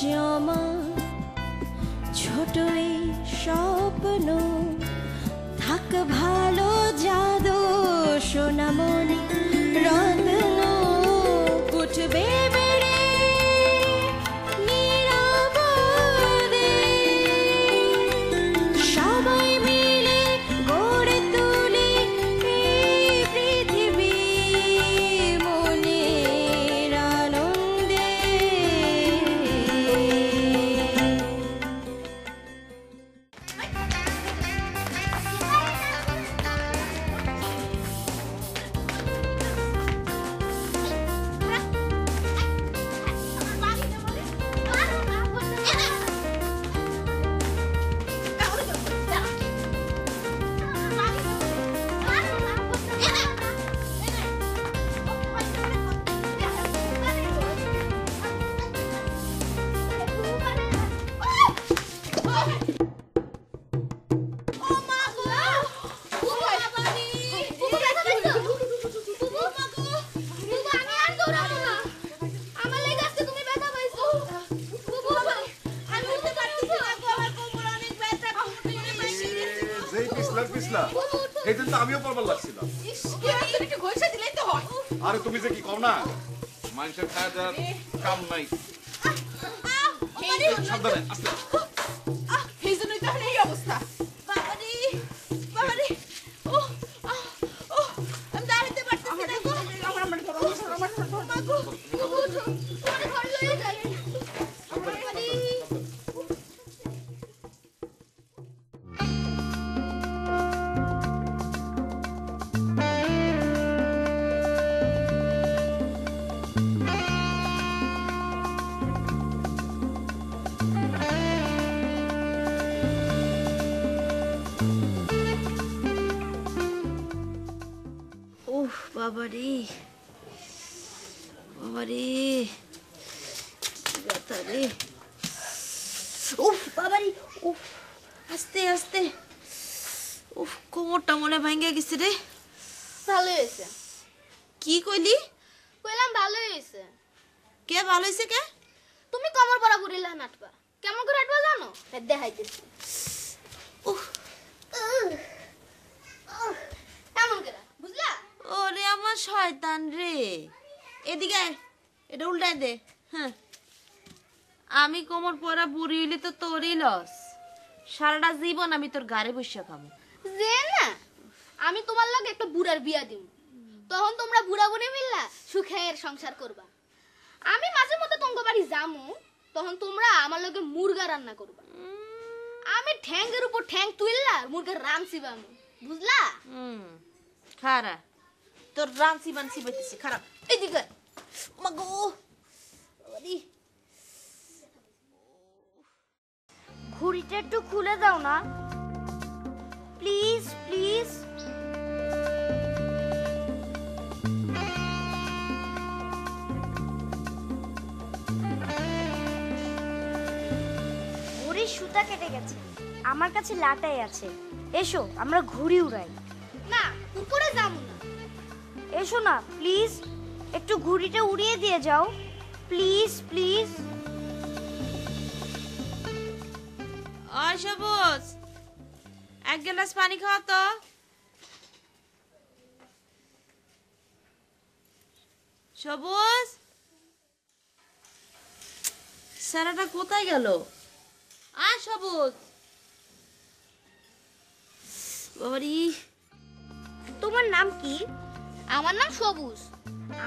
জমা ছোট এই স্বপ্ন থাক ভালো জাদু সোনামণি রত্ন উঠবে বেড়ে নিরাপদে সবাই মিলে গড়ে তুলি এই পৃথিবী মনের আনন্দে। আরে তুমি যে কি কও না মানুষের খাওয়া দাওয়ার কাম নাই সাবধানে আস্তে এই জন্যই তাহলে এই অবস্থা। বাবারে বাবারে ও ও আমি দাঁড়াতে পারতেছি না গো। আমার গো তোমার ঘর লয়ে যাই। বাবারে বাবারে বাবারে ব্যথা রে। উফ বাবারে উফ আস্তে আস্তে উফ কোমরটা মনে ভাঙে গেছে রে। ভালো হয়েছে। কি কইলি? কইলাম ভালো হয়েছে। কে ভালো হয়েছে কে? তুমি কমর পরা ঘুরিলা নাটবা। কেমন করে হাঁটবা জানো? দেখাইতেছি। উফ কেমন করে বুঝলা? ওরে আমার শয়তান রে, এদিকে এটা উল্টাই দে। হ্যাঁ আমি কোমর পরা বুড়ি হইলে তো তোরই লস। সারাটা জীবন আমি তোর গাড়ি বসে খাবো। যে না আমি তোমার লগে একটা বুড়ার বিয়া দিব, তখন তোমরা বুড়া বনে মিললা সুখের সংসার করবা। আমি মাঝে মধ্যে তোমার বাড়ি যামু, তখন তোমরা আমার লগে মুরগা রান্না করবা। আমি ঠ্যাঙ্গের উপর ঠ্যাং তুইলা মুরগার রান সিবামু, বুঝলা? খারা তোর রানসি বানসি বইতেছি খারাপ। এদিকে মাগো ঘড়িটা একটু খুলে দাও না প্লিজ প্লিজ। ঘড়ির সুতা কেটে গেছে, আমার কাছে লাটাই আছে। এসো আমরা ঘুড়ি উড়াই। না উপরে যামু না। এসো না প্লিজ, একটু ঘুড়িটা উড়িয়ে দিয়ে যাও প্লিজ প্লিজ। ওই সবুজ এক গ্লাস পানি খাওয়া তো। সবুজ স্যারাটা কোথায় গেল? আয় সবুজ। বাবারি তোমার নাম কি? আমার নাম সবুজ।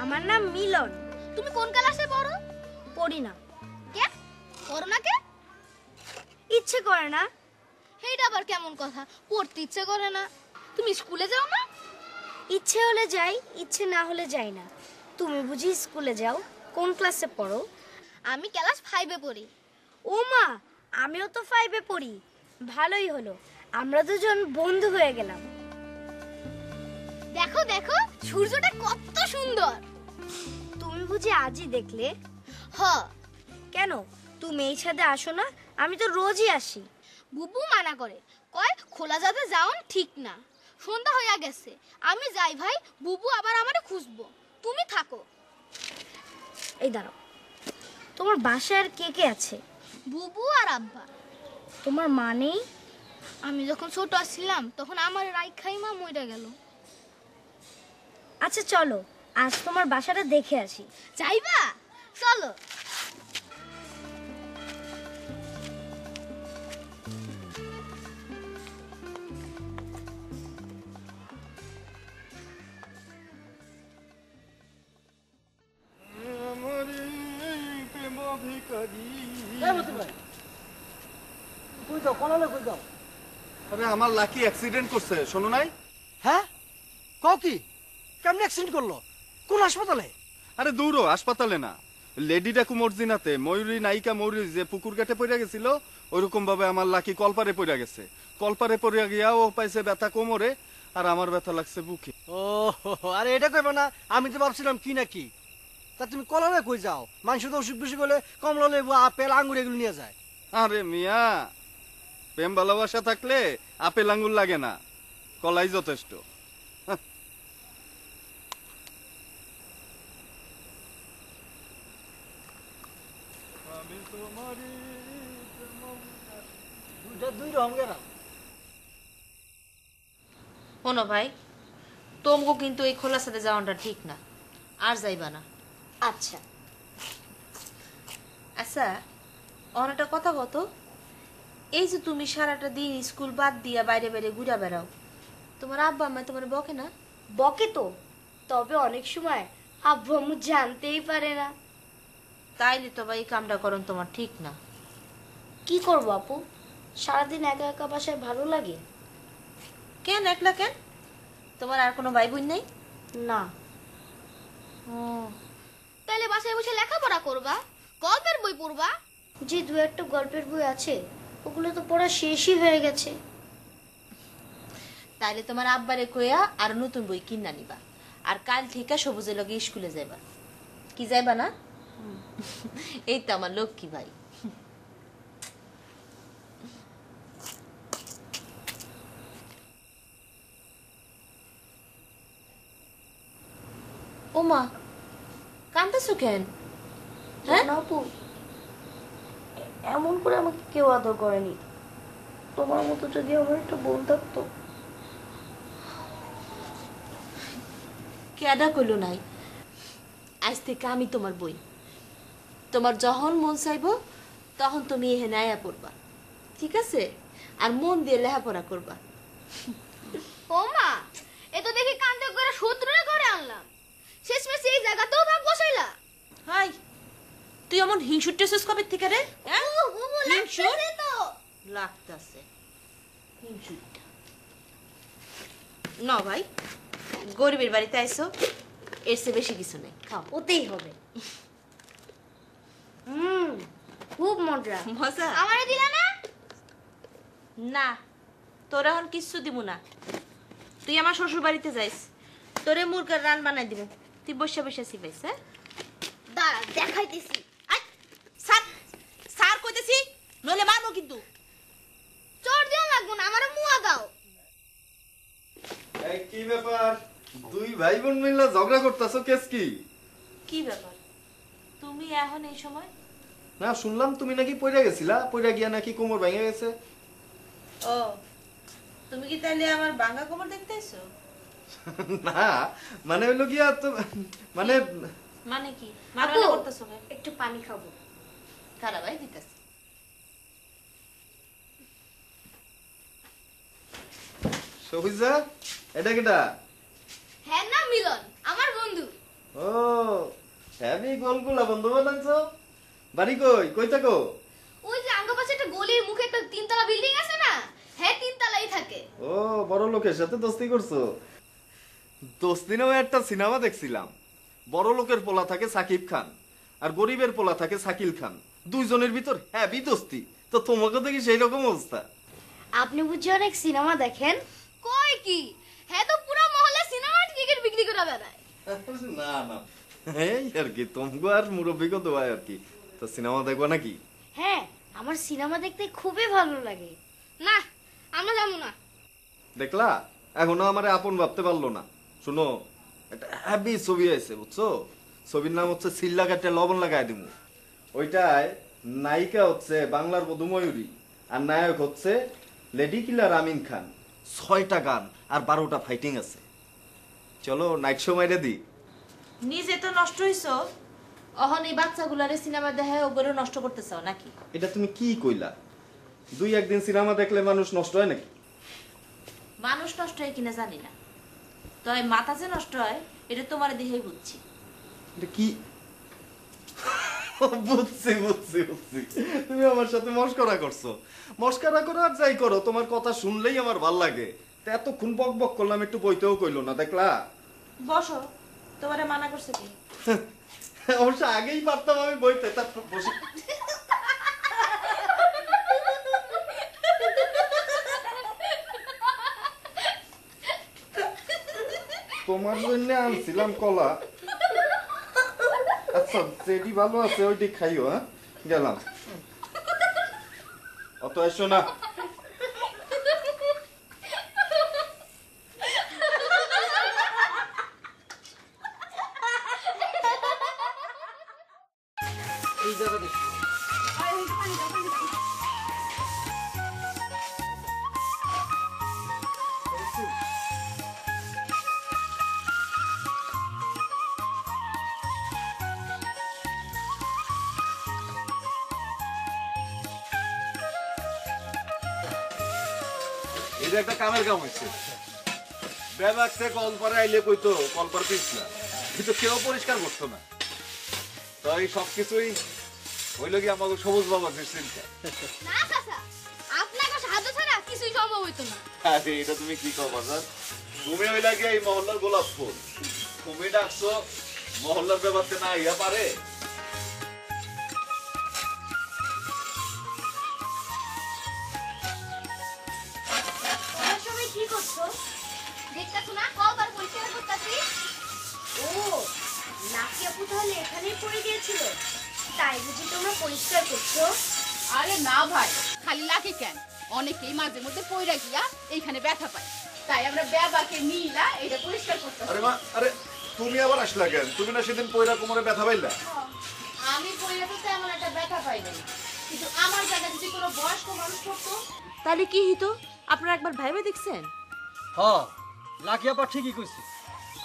আমার নাম মিলন। তুমি কোন ক্লাসে পড়ো? পড়ি না। কে পড়ো না কে? ইচ্ছে করে না। এইটা আবার কেমন কথা? পড়তে ইচ্ছে করে না? তুমি স্কুলে যাও না? ইচ্ছে হলে যাই, ইচ্ছে না হলে যাই না। তুমি বুঝি স্কুলে যাও? কোন ক্লাসে পড়ো? আমি ক্লাস 5-এ পড়ি। ও মা, আমিও তো 5-এ পড়ি। ভালোই হলো, আমরা দুজন বন্ধু হয়ে গেলাম। দেখো দেখো সূর্যটা কত সুন্দর। তুমি বুঝি আজই দেখলে? হ। কেন তুমি এই ছাদে আসো না? আমি তো রোজই আসি। বুবু মানা করে, কয় খোলা যাতে যাওন ঠিক না। সন্ধ্যা হইয়া গেছে, আমি যাই ভাই, বুবু আবার আমারে খুঁজবো। তুমি থাকো। এই দাঁড়াও। তোমার বাসায় আর কে কে আছে? বুবু আর আব্বা। তোমার মা নেই? আমি যখন ছোট ছিলাম তখন আমার রাইখাই মা মরে গেল। আচ্ছা চলো আজ তোমার বাসাটা দেখে আসি। যাইবা? চলো। আরে আমার লাকি অ্যাক্সিডেন্ট করছে, শোনো নাই? হ্যাঁ কও কি? কেমন অ্যাক্সিডেন্ট করলো? কোন হাসপাতালে? আরে দূরও হাসপাতালে না, লেডিডা কুমর্জিনাতে ময়ূরী নায়িকা ময়ূরী যে পুকুর ঘাটে পড়ে গেছিল ওইরকম ভাবে আমার লাকি কলপারে পড়ে গেছে। কলপারে পড়ে গিয়া ও পাইছে ব্যথা কোমরে, আর আমার ব্যথা লাগছে বুকে। ও আরে এটা কইবা না, আমি তো ভাবছিলাম কি না কি। তা তুমি কলরে কই যাও? মানুষ তো অসুখ বিসুখ হলে কমলা লেবু আপেল আঙ্গুর এগুলো নিয়ে যায়। আরে মিয়া, প্রেম ভালোবাসা থাকলে আপেল আঙ্গুর লাগে না, কলাই যথেষ্ট। দুই রকম গেলাম। শোনো ভাই, তোমগো কিন্তু এই খোলার সাথে যাওয়াটা ঠিক না, আর যাইবা না। আচ্ছা আচ্ছা, অনেকটা কথা কত, এই যে তুমি সারাটা দিন স্কুল বাদ দিয়া বাইরে বাইরে ঘুরে বেড়াও, তোমার আব্বা আম্মা তোমার বকে না? বকে তো, তবে অনেক সময় আব্বু আম্মু জানতেই পারে না। তাইলে তো ভাই এই কামটা করন তোমার ঠিক না। কি করবো আপু, সারাদিন একা একা বাসায় ভালো লাগে কেন একলা কেন? তোমার আর কোনো ভাই বোন নেই? না। ও, তাইলে বাসায় বসে লেখাপড়া করবা, গল্পের বই পড়বা। যে দু একটা গল্পের বই আছে ওগুলো তো পড়া শেষই হয়ে গেছে। তাইলে তোমার আব্বারে কইয়া আর নতুন বই কিনা নিবা, আর কাল থেকে সবুজের লগে স্কুলে যাইবা। কি যাইবা না? এই তো আমার লক্ষ্মী ভাই। ওমা, কান্দাছো কেন? হ্যাঁ? না আপু, এমন করে আমাকে কেউ আদর করেনি। তোমার মতো যদি আমার একটা বোন থাকতো। কেডা কইলো নাই? আজ থেকে আমি তোমার বই। তোমার যখন মন চাইবো তখন তুমি এখানে আয়া পড়বা, ঠিক আছে? আর মন দিয়ে লেখাপড়া করবা। ও মা, এ তো দেখি কান্দে করে শত্রুরে ঘরে আনলাম, শেষমেশ এই জায়গাতেও ভাগ বসাইলা। হাই, তুই এমন হিংসুর টেসুস কবে থেকে রে? হ্যাঁ? হিংসুর তো লাগতাছে হিংসুরটা। না ভাই, গরিবের বাড়িতে আইসো, এর চেয়ে বেশি কিছু নেই, খাও। ওতেই হবে। খুব মজা। মজা? আমারে দিলা না? না, তোর এখন কিচ্ছু দিব না। তুই আমার শ্বশুর বাড়িতে যাইস, তোরে মুরগার রান বানাই দিব, তুই বসে বসে সিবাইস। হ্যাঁ, দাঁড়া দেখাইতেছি। আই, স্যার স্যার কইতেছি, নইলে মারবো কিন্তু। চোর দিও লাগবো না, আমারে মুয়া দাও। এই কি ব্যাপার, দুই ভাই বোন মিলে ঝগড়া করতেছো, কেস কি? কি ব্যাপার, তুমি এখন এই সময়? না, শুনলাম তুমি নাকি পড়ে গেছিলা, পড়ে গিয়া নাকি কোমর ভেঙে গেছে। ও, তুমি কি তাহলে আমার বাঙ্গা কোমর দেখতে আইছো? না মানে হইলো গিয়া তো, মানে মানে কি আপু, মারামারি করতেছো কেন? একটু পানি খাবো। খারাপ ভাই দিতেছি। সবিজা, এটা কেটা? হ্যাঁ না মিলন, আমার বন্ধু। ও, হ্যাভি গোলগুলা বন্ধু বানাইছো। বাড়ি কই, কই থাকো? ওই যে আঙ্গ পাশে একটা গলির মুখে একটা তিনতলা বিল্ডিং আছে না, হ্যাঁ তিনতলাই থাকে। ও, বড় লোকের সাথে দোস্তি করছো। দোস্তি নামে একটা সিনেমা দেখছিলাম, বড় লোকের পোলা থাকে সাকিব খান আর গরিবের পোলা থাকে শাকিল খান, দুইজনের ভিতর হ্যাভি দোস্তি। তো তোমাকে দেখি সেই রকম অবস্থা। আপনি বুঝি অনেক সিনেমা দেখেন? কই কি, হ্যাঁ তো পুরো মহল্লা সিনেমা টিকিট বিক্রি করে বেড়ায়। না না, এই আর কি, তোমাকে আর মুরব্বীকে দেওয়ায় আর কি। তো সিনেমা দেখবো নাকি? হ্যাঁ, আমার সিনেমা দেখতে খুবই ভালো লাগে। না, আমরা যাবো না। দেখলা, এখনো আমার আপন ভাবতে পারলো না। শুনো, একটা হ্যাভি ছবি আছে বুঝছো, ছবির নাম হচ্ছে সিল্লা কাটে লবণ লাগাই দিমু। ওইটায় নায়িকা হচ্ছে বাংলার বধূ ময়ূরী আর নায়ক হচ্ছে লেডি কিলার আমিন খান। 6টা গান আর 12টা ফাইটিং আছে। চলো নাইট শো মাইরে দি। নিজে তো নষ্ট হইছো, অহন এই বাচ্চাগুলারে সিনেমা দেখায় ওগুলো নষ্ট করতে চাও নাকি? এটা তুমি কি কইলা? 2-1 দিন সিনেমা দেখলে মানুষ নষ্ট হয় নাকি? মানুষ নষ্ট হয় কিনা জানি না, তবে মাথা যে নষ্ট হয় এটা তোমার দেখেই বুঝছি। এটা কি? বুঝছি বুঝছি বুঝছি, তুমি আমার সাথে মস্করা করছো। মস্করা করো আর যাই করো, তোমার কথা শুনলেই আমার ভাল লাগে। তা এতক্ষণ বক বক করলাম, একটু বইতেও কইলো না, দেখলা? বসো, তোমারে মানা করছে কি? অবশ্য আগেই পারতাম আমি বইতে, তারপর বসে। তোমার জন্য আনছিলাম কলা। আচ্ছা যেটি ভালো আছে ওইটি খাইও। হ্যাঁ গেলাম, অত এসো না। এই জায়গা দেখো। এটা একটা কামের কাম হয়েছে। ব্যাপারটা কলপারে আইলে কইতো কলপার পিস না, কিন্তু কেউ পরিষ্কার করতো না। তো এই সবকিছুই হইল কি আমাকে সবুজ বাবার চিন্তা। না চাচা, আপনাকে সাহায্য ছাড়া কিছুই সম্ভব হইতো না। আরে এটা তুমি কি কও বাজার? তুমি হইলা কি এই মহল্লার গোলাপ ফুল, তুমি ডাকছো মহল্লার ব্যাপারটা না ইয়া পারে? সবাই কি করছো? দেখতেছো না কলবার পরিষ্কার করতেছি। ও, লাকি আপু তাহলে এখানেই পড়ে গিয়েছিল, তাই বুঝি তোমরা পরিষ্কার করছো? আরে না ভাই, খালি লাকি কেন, অনেকেই মাঝে মধ্যে পয়রা গিয়া এইখানে ব্যথা পায়, তাই আমরা ব্যাবাকে নিলা এটা পরিষ্কার করতে। আরে মা, আরে তুমি আবার আসলা কেন? তুমি না সেদিন পয়রা কোমরে ব্যথা পাইলা? আমি পড়ে তো তেমন একটা ব্যথা পাই নাই, কিন্তু আমার জায়গায় যদি কোনো বয়স্ক মানুষ থাকতো তাহলে কি হইতো আপনারা একবার ভাইবে দেখছেন? হ্যাঁ, লাকি আপা ঠিকই কইছে।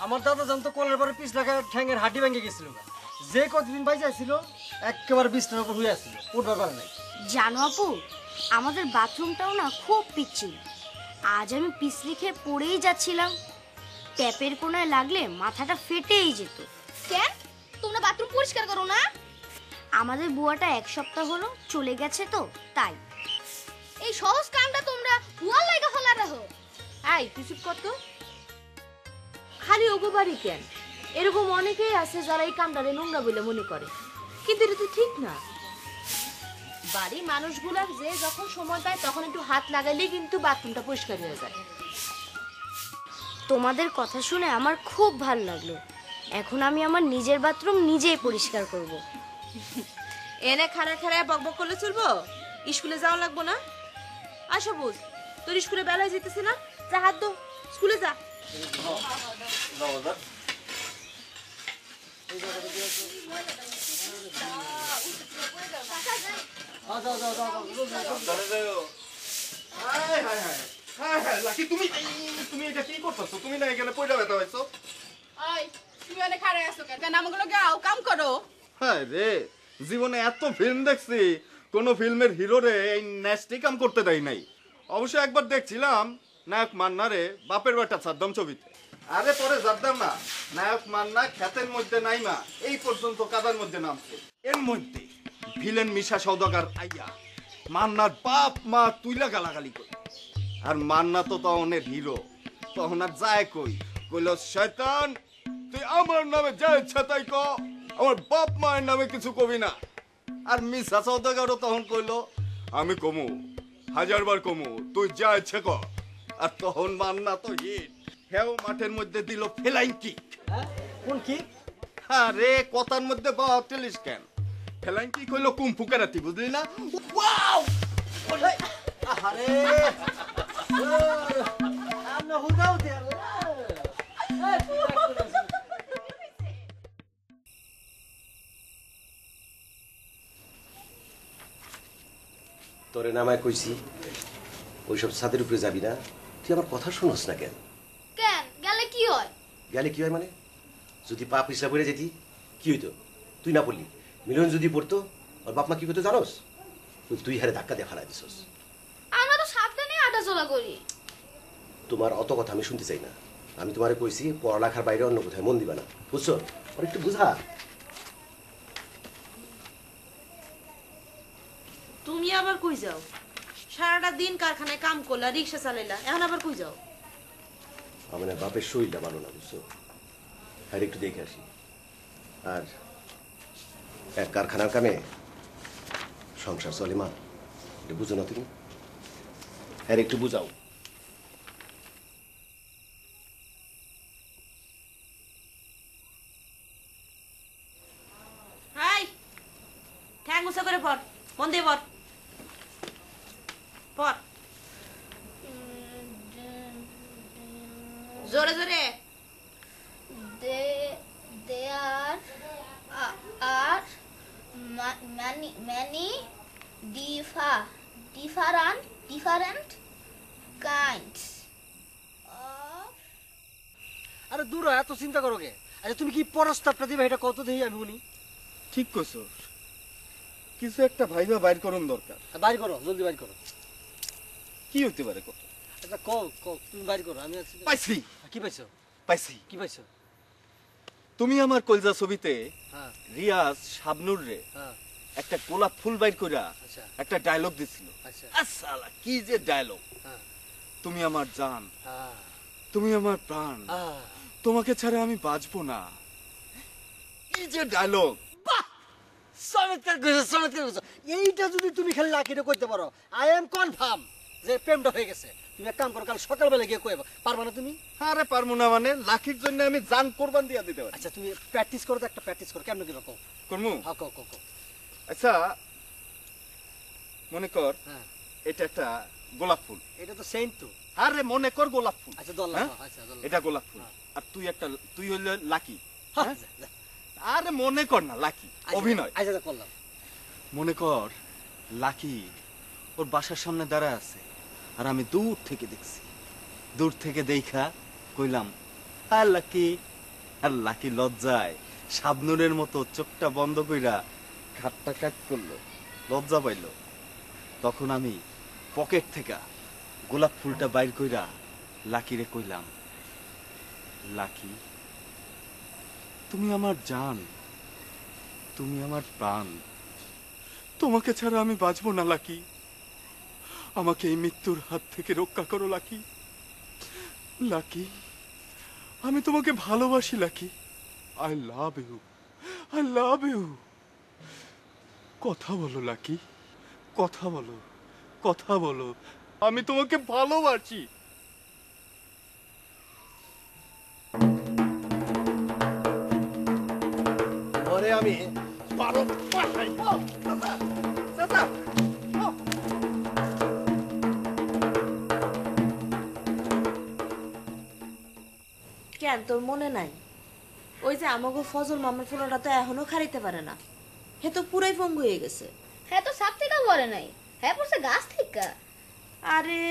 আমার দাদা জান তো কলের পরে পিছ রাখা ঠ্যাঙের হাড্ডি ভেঙে গেছিল। যে কতদিন বাই যাইছিল একেবারে বিছনার উপর হয়ে আসছিল, উঠবার পারে নাই। জানো আপু, আমাদের বাথরুমটাও না খুব পিচ্ছিল। আজ আমি পিছলি খেয়ে পড়েই যাচ্ছিলাম, ট্যাপের কোনায় লাগলে মাথাটা ফেটেই যেত। কেন তোমরা বাথরুম পরিষ্কার করো না? আমাদের বুয়াটা 1 সপ্তাহ হলো চলে গেছে তো তাই। এই সহজ কামটা তোমরা বুয়ার লাগা হলা রাখো। এই তুই চুপ কর তো। খালি ওগো বাড়ি কেন, এরকম অনেকেই আছে যারা এই কামটারে নোংরা বলে মনে করে, কিন্তু এটা তো ঠিক না। বাড়ি মানুষগুলার যে যখন সময় পায় তখন একটু হাত লাগাইলেই কিন্তু বাথরুমটা পরিষ্কার হয়ে যায়। তোমাদের কথা শুনে আমার খুব ভালো লাগলো। এখন আমি আমার নিজের বাথরুম নিজেই পরিষ্কার করব। এনে খাড়া খাড়ায় বকবক করলে চলবো? স্কুলে যাওয়া লাগবো না? আসো বুঝ, তোর স্কুলে বেলায় যেতেছে না, যা হাত দো, স্কুলে যা। লাকি তুমি তুমি এটা কি করতেছো? তুমি না এখানে পয়রা ব্যথা হয়েছো? আই তুমি অনেক খাড়ায় আছো কেন? আমাগুলো গাও কাম করো। হ্যাঁ রে, জীবনে এত ফিল্ম দেখছি, কোন ফিল্মের হিরোরে এই ন্যাস্টি কাম করতে দেয় নাই। অবশ্য একবার দেখছিলাম নায়ক মান্নারে বাপের বেটা সাদ্দাম ছবিতে। আরে পরে জানতাম না নায়ক মান্না ক্ষেতের মধ্যে নাইমা এই পর্যন্ত কাদার মধ্যে নামছে। এর মধ্যে ভিলেন মিশা সওদাগর আইয়া মান্নার বাপ মা তুইলা গালাগালি করে। আর মান্না তো তখনের হিরো, তখন আর যায় কইল শয়তান তুই আমার নামে যা ইচ্ছা তাই ক, আমার বাপ মায়ের নামে কিছু কবি না। আর মিশা সওদাগরও তখন কইল আমি কমু, 1000 বার কমু, তুই যা ইচ্ছে কর। আর তখন মান্না তো হিট, হেও মাঠের মধ্যে দিল ফেলাইং কিক। কোন কি? আরে কথার মধ্যে বাপ টেলিস কেন? ফেলাইং কিক হইলো কুম্ফু কারাতি, বুঝলি না? ওয়াও! আরে আমরা হুদাও দে। তোরে নামায় কইছি ওইসব ছাদের উপরে যাবি না। তুই আমার কথা শুনস না কেন? কেন গেলে কি হয়? গেলে কি হয় মানে? যদি পা পিছলা পড়ে যেতি কি হইতো? তুই না পড়লি, মিলন যদি পড়তো ওর বাপ মা কি করতো জানোস? তুই হারে ধাক্কা দিয়ে ফেলা দিছস। আমরা তো সাবধানে হাঁটা চলা করি। তোমার অত কথা আমি শুনতে চাই না। আমি তোমারে কইছি পড়ালেখার বাইরে অন্য কোথায় মন দিবা না, বুঝছো? আর একটু বুঝা। তুমি আবার কই যাও? সারাটা দিন কারখানায় কাম করলা, রিক্সা চালাইলা, এখন আবার কই যাও? আমার বাপের শরীরটা ভালো না, বুঝছো? আর একটু দেখে আসি। আর এক কারখানার কামে সংসার চলে মা, এটা বুঝো না তুমি? আর একটু বুঝাও। হাই, ঠ্যাং উঁচা করে পড়, মন দিয়ে পড়। পড় জোরে জোরে। There are many different kinds of. আরে দূর হ, এত চিন্তা করো কে? আচ্ছা তুমি কি প্রস্তাবটা দিবে এটা কত দেই আমি শুনি। ঠিক কইছস, কিছু একটা ভাইবা বাইর করুন দরকার। বাইর করো, জলদি বাইর করো। কি হইতে পারে কত? আচ্ছা কও কও, তুমি বাইর করো। আমি আছি। পাইছি কি পাইছো? পাইছি। কি পাইছো? তুমি আমার কলজা ছবিতে হ্যাঁ রিয়াজ শাবনুর রে হ্যাঁ একটা গোলাপ ফুল বাইর কইরা আচ্ছা একটা ডায়লগ দিছিল। আচ্ছা আসসালা কি যে ডায়লগ! হ্যাঁ তুমি আমার জান, হ্যাঁ তুমি আমার প্রাণ, তোমাকে ছাড়া আমি বাঁচবো না। কি যে ডায়লগ! চমৎকার কইছো, চমৎকার কইছো। এইটা যদি তুমি খালি লাকিরে কইতে পারো, আই এম কনফার্ম যে প্রেমটা হয়ে গেছে। তুমি এক কাম করো, কাল সকালবেলা গিয়ে কইবা। পারবা না তুমি? আরে পারবো না মানে? লাখির জন্য আমি জান কোরবান দিয়া দিতে পারি। আচ্ছা তুমি প্র্যাকটিস করো তো, একটা প্র্যাকটিস করো। কেমন কিরকম করমু? হ্যাঁ কও কও কও। আচ্ছা মনে কর হ্যাঁ এটা একটা গোলাপ ফুল। এটা তো সেন্ট তো। আরে মনে কর গোলাপ ফুল। আচ্ছা দল হ্যাঁ? আচ্ছা দল। এটা গোলাপ ফুল। আর তুই হইলে লাকি। হ্যাঁ আরে মনে কর না লাকি, অভিনয়। আচ্ছা করলাম। মনে কর লাকি ওর বাসার সামনে দাঁড়ায় আছে, আর আমি দূর থেকে দেখছি। দূর থেকে দেখা কইলাম আর লাকি। আর লাকি লজ্জায় শাবনুরের মতো চোখটা বন্ধ কইরা খাটটা কাট করলো, লজ্জা পাইল। তখন আমি পকেট থেকে গোলাপ ফুলটা বাইর কইরা লাকিরে কইলাম, লাকি তুমি আমার জান, তুমি আমার প্রাণ, তোমাকে ছাড়া আমি বাঁচবো না লাকি। আমাকে এই মৃত্যুর হাত থেকে রক্ষা করো লাকি। লাকি আমি তোমাকে ভালোবাসি Lucky. I love you, I love you. কথা বলো লাকি, কথা বলো, কথা বলো। আমি তোমাকে ভালোবাসি। পরে আমি বারো পাশাই কেন তোর মনে নাই? ওই যে আমাকে ফজল মামার ফুলটা তো এখনো খাইতে পারে না, হে তো পুরাই পঙ্গু হয়ে গেছে। হ্যাঁ তো সাপ থেকে পড়ে নাই, হ্যাঁ পড়ছে গাছ থেকে। আরে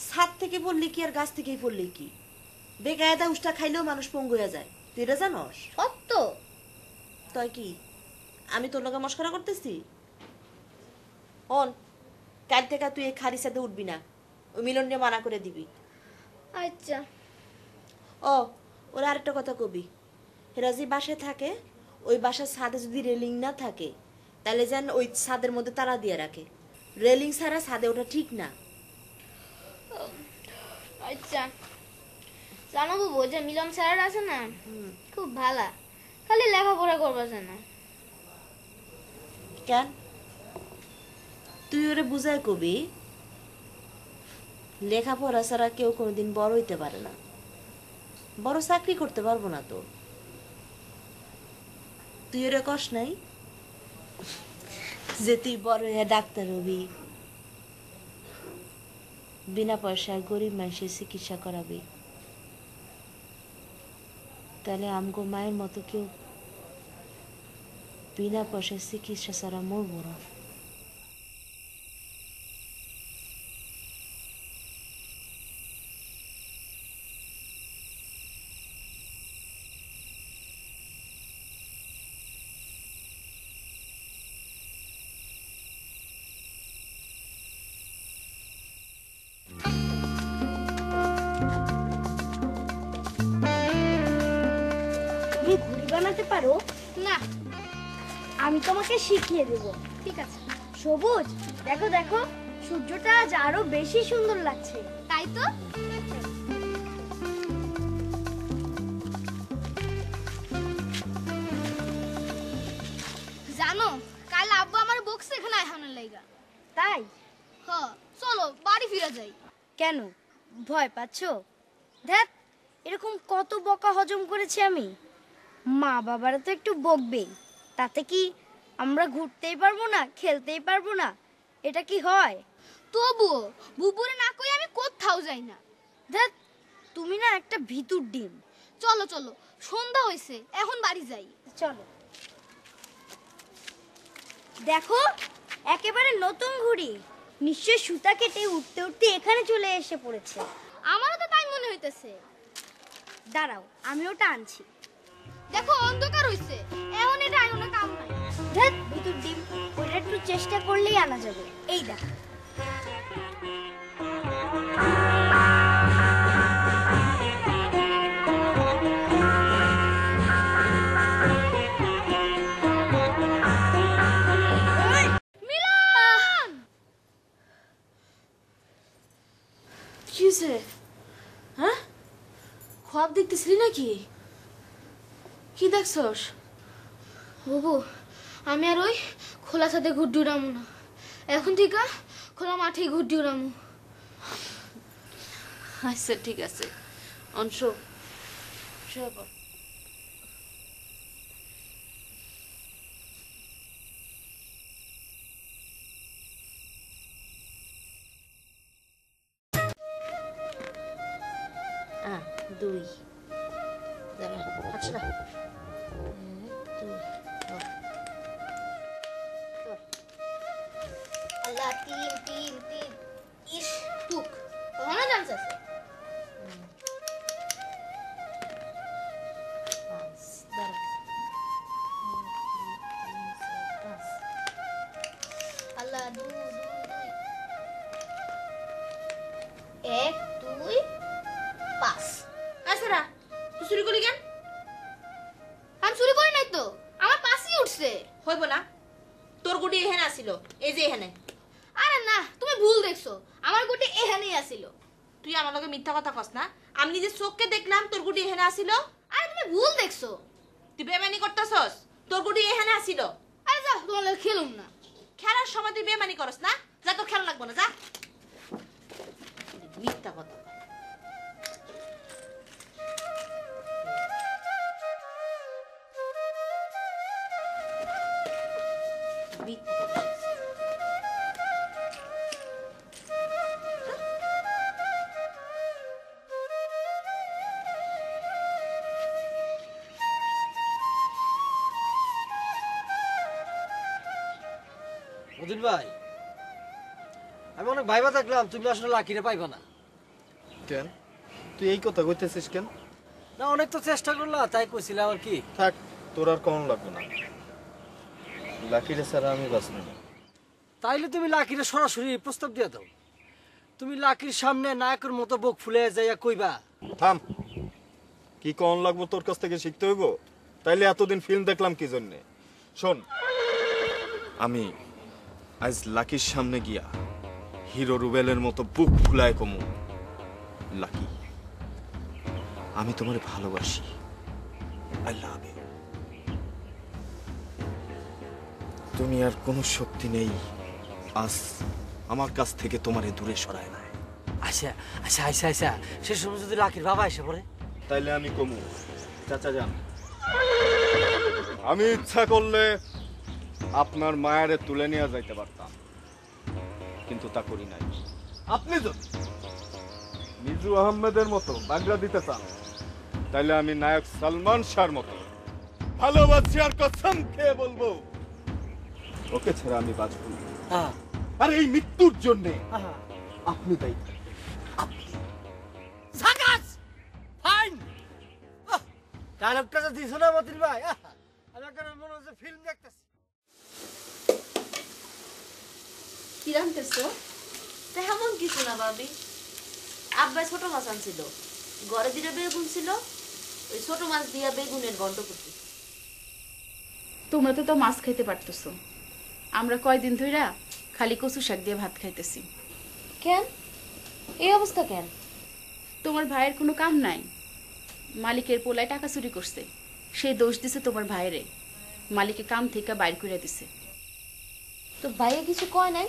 ছাদ থেকে পড়লি কি আর গাছ থেকেই পড়লি কি? বেকায়দা উষ্টা খাইলেও মানুষ পঙ্গু হয়ে যায়, তুই এটা জানস? সত্য। তাই কি আমি তোর লগে মস্করা করতেছি? অন কাল থেকে তুই এই খারির সাথে উঠবি না, ওই মিলন নিয়ে মানা করে দিবি। আচ্ছা ও ওরা আরেকটা কথা কবি, এরা যে বাসায় থাকে ওই বাসার ছাদে যদি রেলিং না থাকে তাহলে যেন ওই ছাদের মধ্যে তালা দিয়ে রাখে। রেলিং ছাড়া ছাদে ওটা ঠিক না। আচ্ছা জানো বাবু, যে মিলন স্যার আছে না খুব ভালো, খালি লেখাপড়া করবাছে না। কেন তুই ওরে বুঝায় কবি, লেখাপড়া ছাড়া কেউ কোনোদিন বড় হইতে পারে না, বড় চাকরি করতে পারবো না। তো তুই ওরে কস নাই যে তুই বড় হয়ে ডাক্তার হবি, বিনা পয়সায় গরিব মানুষের চিকিৎসা করাবি, তাহলে আমগো মায়ের মতো কেউ বিনা পয়সায় চিকিৎসা ছাড়া মরবো না। বানাতে পারো? না। আমি তোমাকে শিখিয়ে দেব। ঠিক আছে। সবুজ, দেখো দেখো, সূর্যটা আজ আরো বেশি সুন্দর লাগছে। তাই তো। জানো, কাল আব্বু আমার বকছে এখানে আইহানের লাইগা। তাই? হ, চলো বাড়ি ফিরে যাই। কেন, ভয় পাচ্ছো? ধ্যাত, এরকম কত বকা হজম করেছি আমি। মা বাবারা তো একটু বকবেই, তাতে কি আমরা ঘুরতেই পারবো না, খেলতেই পারবো না? এটা কি হয়? তবুও বুবুরে না কই আমি কোথাও যাই না। ধ্যাত, তুমি না একটা ভিতুর ডিম। চলো চলো, সন্ধ্যা হয়েছে, এখন বাড়ি যাই। চলো। দেখো, একেবারে নতুন ঘুড়ি, নিশ্চয় সুতা কেটে উঠতে উঠতে এখানে চলে এসে পড়েছে। আমারও তো তাই মনে হইতেছে। দাঁড়াও, আমি ওটা আনছি। দেখো অন্ধকার হইছে, এখন এটা আইনো কাম নাই। ধ্যাত, ভিতুর ডিম, ওটা একটু চেষ্টা করলেই আনা যাবে। এই দেখো। মিলন! কি হয়েছে? হ্যাঁ, খোয়াব দেখতেছিলি নাকি? কি দেখছস? বুবু, আমি আর ওই খোলা ছাদে ঘুরতে উড়ামু না। এখন থেকে খোলা মাঠে ঘুরতে উড়ামু। আচ্ছা ঠিক আছে, অংশ শুয়ে পড়। দুই, দাঁড়া, হাত সরা। আল্লাহ, তিন তিন তিন। ইস, টুক কখনো জানছিস? আল্লাহ, দুই দুই দুই। 1 2 5। আচ্ছা, তুই চুরি করলি কেন? আমি চুরি করি নাই তো, আমার পাশেই উঠছে। হইব না, তোর গুটি এখানে আসিল, এই যে এখানে। আরে না, তুমি ভুল দেখছো, আমার গুটি এখানেই আসিল। তুই আমার লগে মিথ্যা কথা কস না, আমি নিজে চোখকে দেখলাম তোর গুটি এখানে আসিল। আরে তুমি ভুল দেখছো। তুই বেমানি করতেছস, তোর গুটি এখানে আসিল। আরে যাও, তোমার লগে খেলুম না। খেলার সময় তুই বেমানি করস না, যা, তোর খেলা লাগবো না, যা। মিথ্যা কথা। মিথ্যা কথা। মদিন ভাই, আমি অনেক ভাইবা থাকলাম তুমি আসলে লাকিরে পাইবা না। কেন তুই এই কথা কইতেছিস কেন? না, অনেক তো চেষ্টা করলা, তাই কইছিলাম আর কি। থাক, তোর আর কম লাগবে না। লাকিরে ছাড়া আমি বাঁচব না। তাইলে তুমি লাকিরে সরাসরি প্রস্তাব দিয়ে দাও। তুমি লাকির সামনে নায়কের মতো বুক ফুলে যাইয়া কইবা। থাম, কি কম লাগবো তোর কাছ থেকে শিখতে হইব? তাইলে এতদিন ফিল্ম দেখলাম কি জন্যে? শোন, আমি আজ লাকির সামনে গিয়া হিরো রুবেলের মতো বুক ফুলায় কমু, লাকি, আমি তোমার ভালোবাসি, আই লাভ ইউ। তুমি আর কোনো শক্তি নেই আজ আমার কাছ থেকে তোমারে দূরে সরায় না। আচ্ছা আচ্ছা আচ্ছা আচ্ছা, সে সময় যদি লাকির বাবা এসে পড়ে? তাইলে আমি কমু, চাচা যান, আমি ইচ্ছা করলে আপনার মায়েরে তুলে নিয়ে যাইতে পারতাম, কিন্তু তা করি নাই। আপনি যদি মিজু আহমেদের মতো বাগড়া দিতে চান, তাইলে আমি নায়ক সালমান শাহর মতো ভালোবাসি আর কসম খেয়ে বলবো, ওকে ছাড়া আমি বাঁচব না। হ্যাঁ, আর এই মৃত্যুর জন্য হ্যাঁ। আপনি তাই সাকাস ফাইন। ডায়লগটা তো দিছো না মতিন ভাই, আমি একটা মনে হচ্ছে ফিল্ম দেখতেছি। কি রান্তেছো? তেমন কিছু না ভাবি, আব্বাই ছোট মাছ আনছিল, ঘরে দিলে বেগুন ছিল, ওই ছোট মাছ দিয়া বেগুনের ঘন্ট করতে। তোমরা তো মাছ খাইতে পারতেছো, আমরা কয়দিন ধইরা খালি কচু শাক দিয়ে ভাত খাইতেছি। কেন এই অবস্থা কেন? তোমার ভাইয়ের কোনো কাম নাই, মালিকের পোলায় টাকা চুরি করছে, সেই দোষ দিছে তোমার ভাইরে, মালিকে কাম থেকে বাইর করে দিছে। তো ভাইয়া কিছু কয় নাই?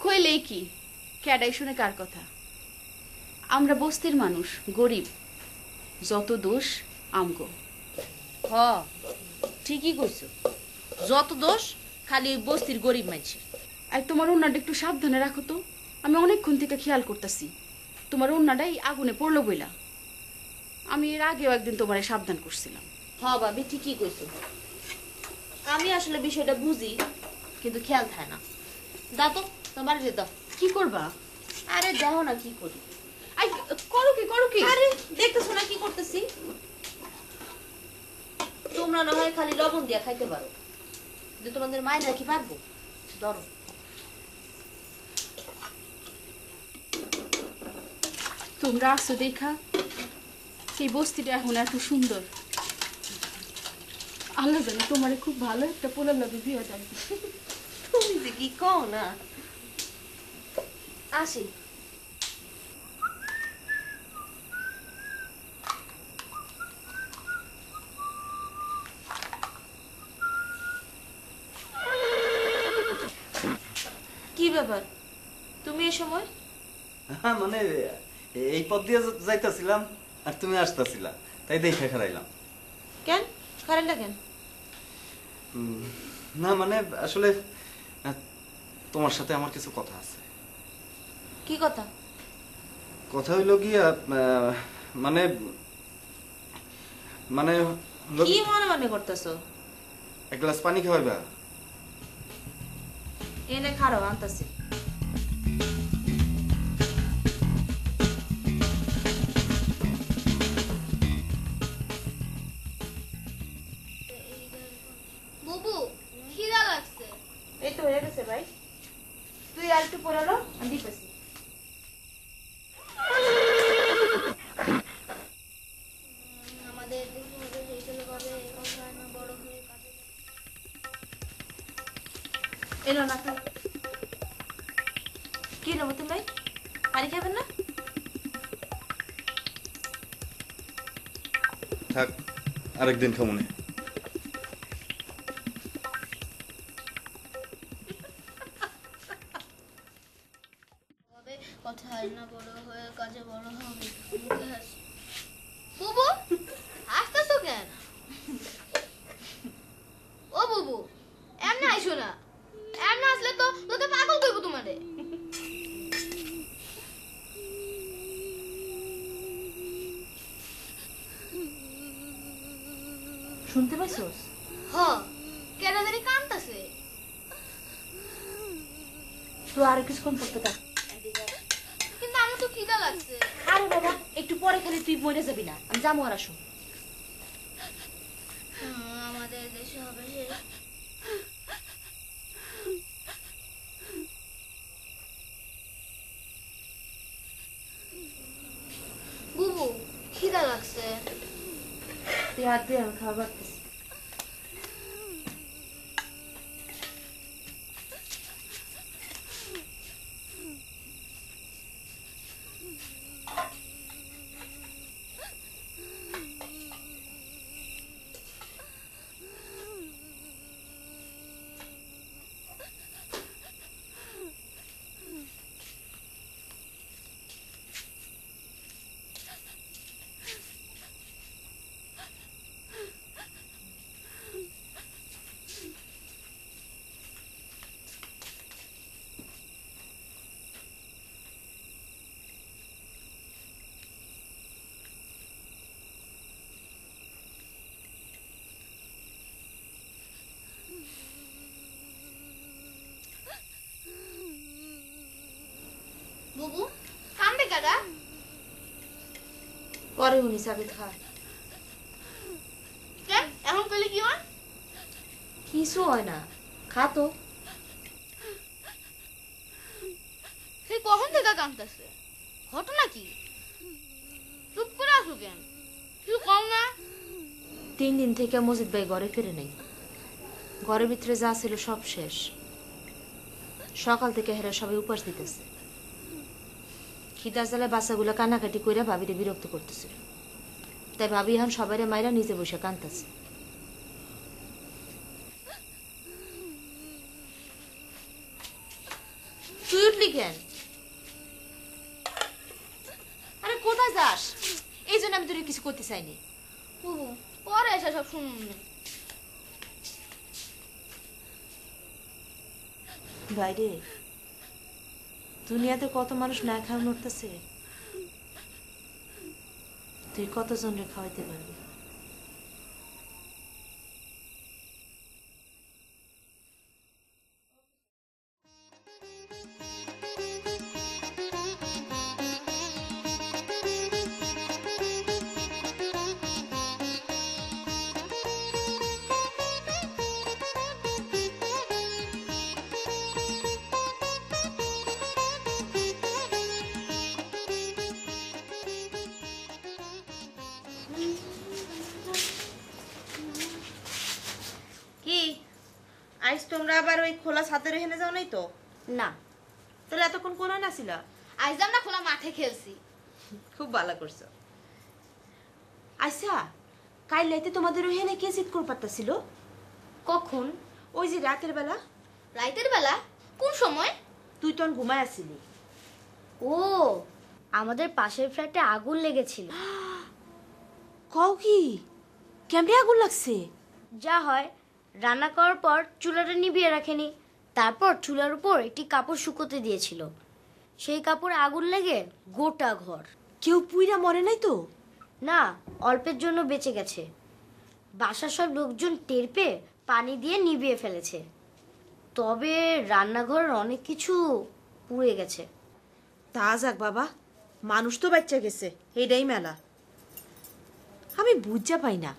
কইলেই কি, ক্যাডাই শুনে কার কথা? আমরা বস্তির মানুষ, গরিব, যত দোষ আমগো। হ ঠিকই কইছো, যত দোষ খালি বস্তির গরিব মানুষের। আর তোমার ওন্নাটা একটু সাবধানে রাখো তো, আমি অনেকক্ষণ থেকে খেয়াল করতেছি তোমার ওন্নাটাই আগুনে পড়লো বইলা। আমি এর আগেও একদিন তোমারে সাবধান করছিলাম। হ ভাবি ঠিকই কইছো, আমি আসলে বিষয়টা বুঝি কিন্তু খেয়াল থাকে না। দাও তো তোমার দাও। কি করবা? আরে দেখো না কি করি। আই করো কি করো কি? আরে দেখতেছো না কি করতেছি? তোমরা না হয় খালি লবণ দিয়া খাইতে পারো, কিন্তু তোমাদের মায়েরা কি পারবো? ধরো। তোমরা আসো দেখা এই বস্তিটা এখন এত সুন্দর। আল্লাহ জানে তোমারে খুব ভালো একটা পোলার লগে বিয়ে দেয়। তুমি যে কি কও না। আসি। কি ব্যাপার তুমি এই সময়? মানে এই পথ দিয়ে যাইতাছিলাম আর তুমি আসতাছিলা, তাই দেখে খারাইলাম। কেন খারাইলা কেন? না মানে আসলে তোমার সাথে আমার কিছু কথা আছে। কি কথা? কথা হইল গিয়া মানে মানে কি মনে মনে করতেছো? এক গ্লাস পানি খাওয়াইবা? এনে খারাপ আনতাছি। বুবু খিদা লাগছে। এই তো হয়ে গেছে ভাই, তুই আর একটু পড়ালো আমি দিতেছি। আমাদের দেশে হবে সেই ভাবে কথা না বড় হয়ে কাজে। এলো না তো কি নেবো তুমি ভাই? পানি খাবেন না? থাক, আরেকদিন খামুনে। কথা না বড় হয়ে কাজে বড় হবে। বুবু হাসতেছো কেন? ও বুবু এমনি আইসো না, এমনি আসলে তো লোকে পাগল করবো তোমারে। শুনতে পাইছোস? হ কেন জানি কামতাছে। তুই আর কিছুক্ষণ পড়তে থাক। কিন্তু আমার তো খিদা লাগছে। আরে বাবা একটু পরে খালি তুই মরে যাবি না, আমি যাবো আর আসো। আমাদের দেশে হবে সে। বুবু খিদা লাগছে। তুই হাত দিয়ে আমি খাবার পারতেছি। বুবু কান্দে কারা? পরে উনি চাবি খা। কেন এখন কইলে কি হয়? কিছু হয় না, খা তো। সে কখন থেকে কান্দতেছে? ঘটনা কি? চুপ করে আসো কেন? কিছু কম না? 3 দিন থেকে মজিদ ভাই ঘরে ফিরে নাই। ঘরের ভিতরে যা ছিল সব শেষ। সকাল থেকে হেরা সবাই উপাস দিতেছে। খিদার জ্বালায় বাচ্চাগুলো কান্নাকাটি কইরা ভাবিরে বিরক্ত করতেছিল। তাই ভাবি এখন সবাইরে মাইরা নিজে বসে কাঁদতেছে। তুই উঠলি কেন? আরে কোথায় যাস? এই জন্য আমি তোর কিছু করতে চাইনি। বুবু পরে এসে সব শুনুন। বাইরে দুনিয়াতে কত মানুষ না খাওয়া মরতেছে, তুই কতজনরে খাওয়াইতে পারবি? কি আইস তোমরা আবার ওই খোলা ছাদের এখানে যাও নাই তো? না, তাহলে এতক্ষণ কোন না ছিল? আজ আমরা খোলা মাঠে খেলছি। খুব ভালো করছো। আচ্ছা, কাল রাতে তোমাদের ওখানে কে চিৎকার পারতাছিল? কখন? ওই যে রাতের বেলা। রাতের বেলা? কোন সময়? তুই তখন ঘুমায় আসিলি। ও, আমাদের পাশের ফ্ল্যাটে আগুন লেগেছিল। কও কি? কেমনে আগুন লাগছে? যা হয়, রান্না করার পর চুলাটা নিভিয়ে রাখেনি, তারপর চুলার উপর একটি কাপড় শুকোতে দিয়েছিল। সেই কাপড়ে আগুন লেগে গোটা ঘর। কেউ পুইরা মরে নাই তো? না, অল্পের জন্য বেঁচে গেছে। বাসার সব লোকজন টের পেয়ে পানি দিয়ে নিভিয়ে ফেলেছে। তবে রান্নাঘরের অনেক কিছু পুড়ে গেছে। তা যাক বাবা, মানুষ তো বাচ্চা গেছে, এটাই মেলা। আমি বুঝা পাই না,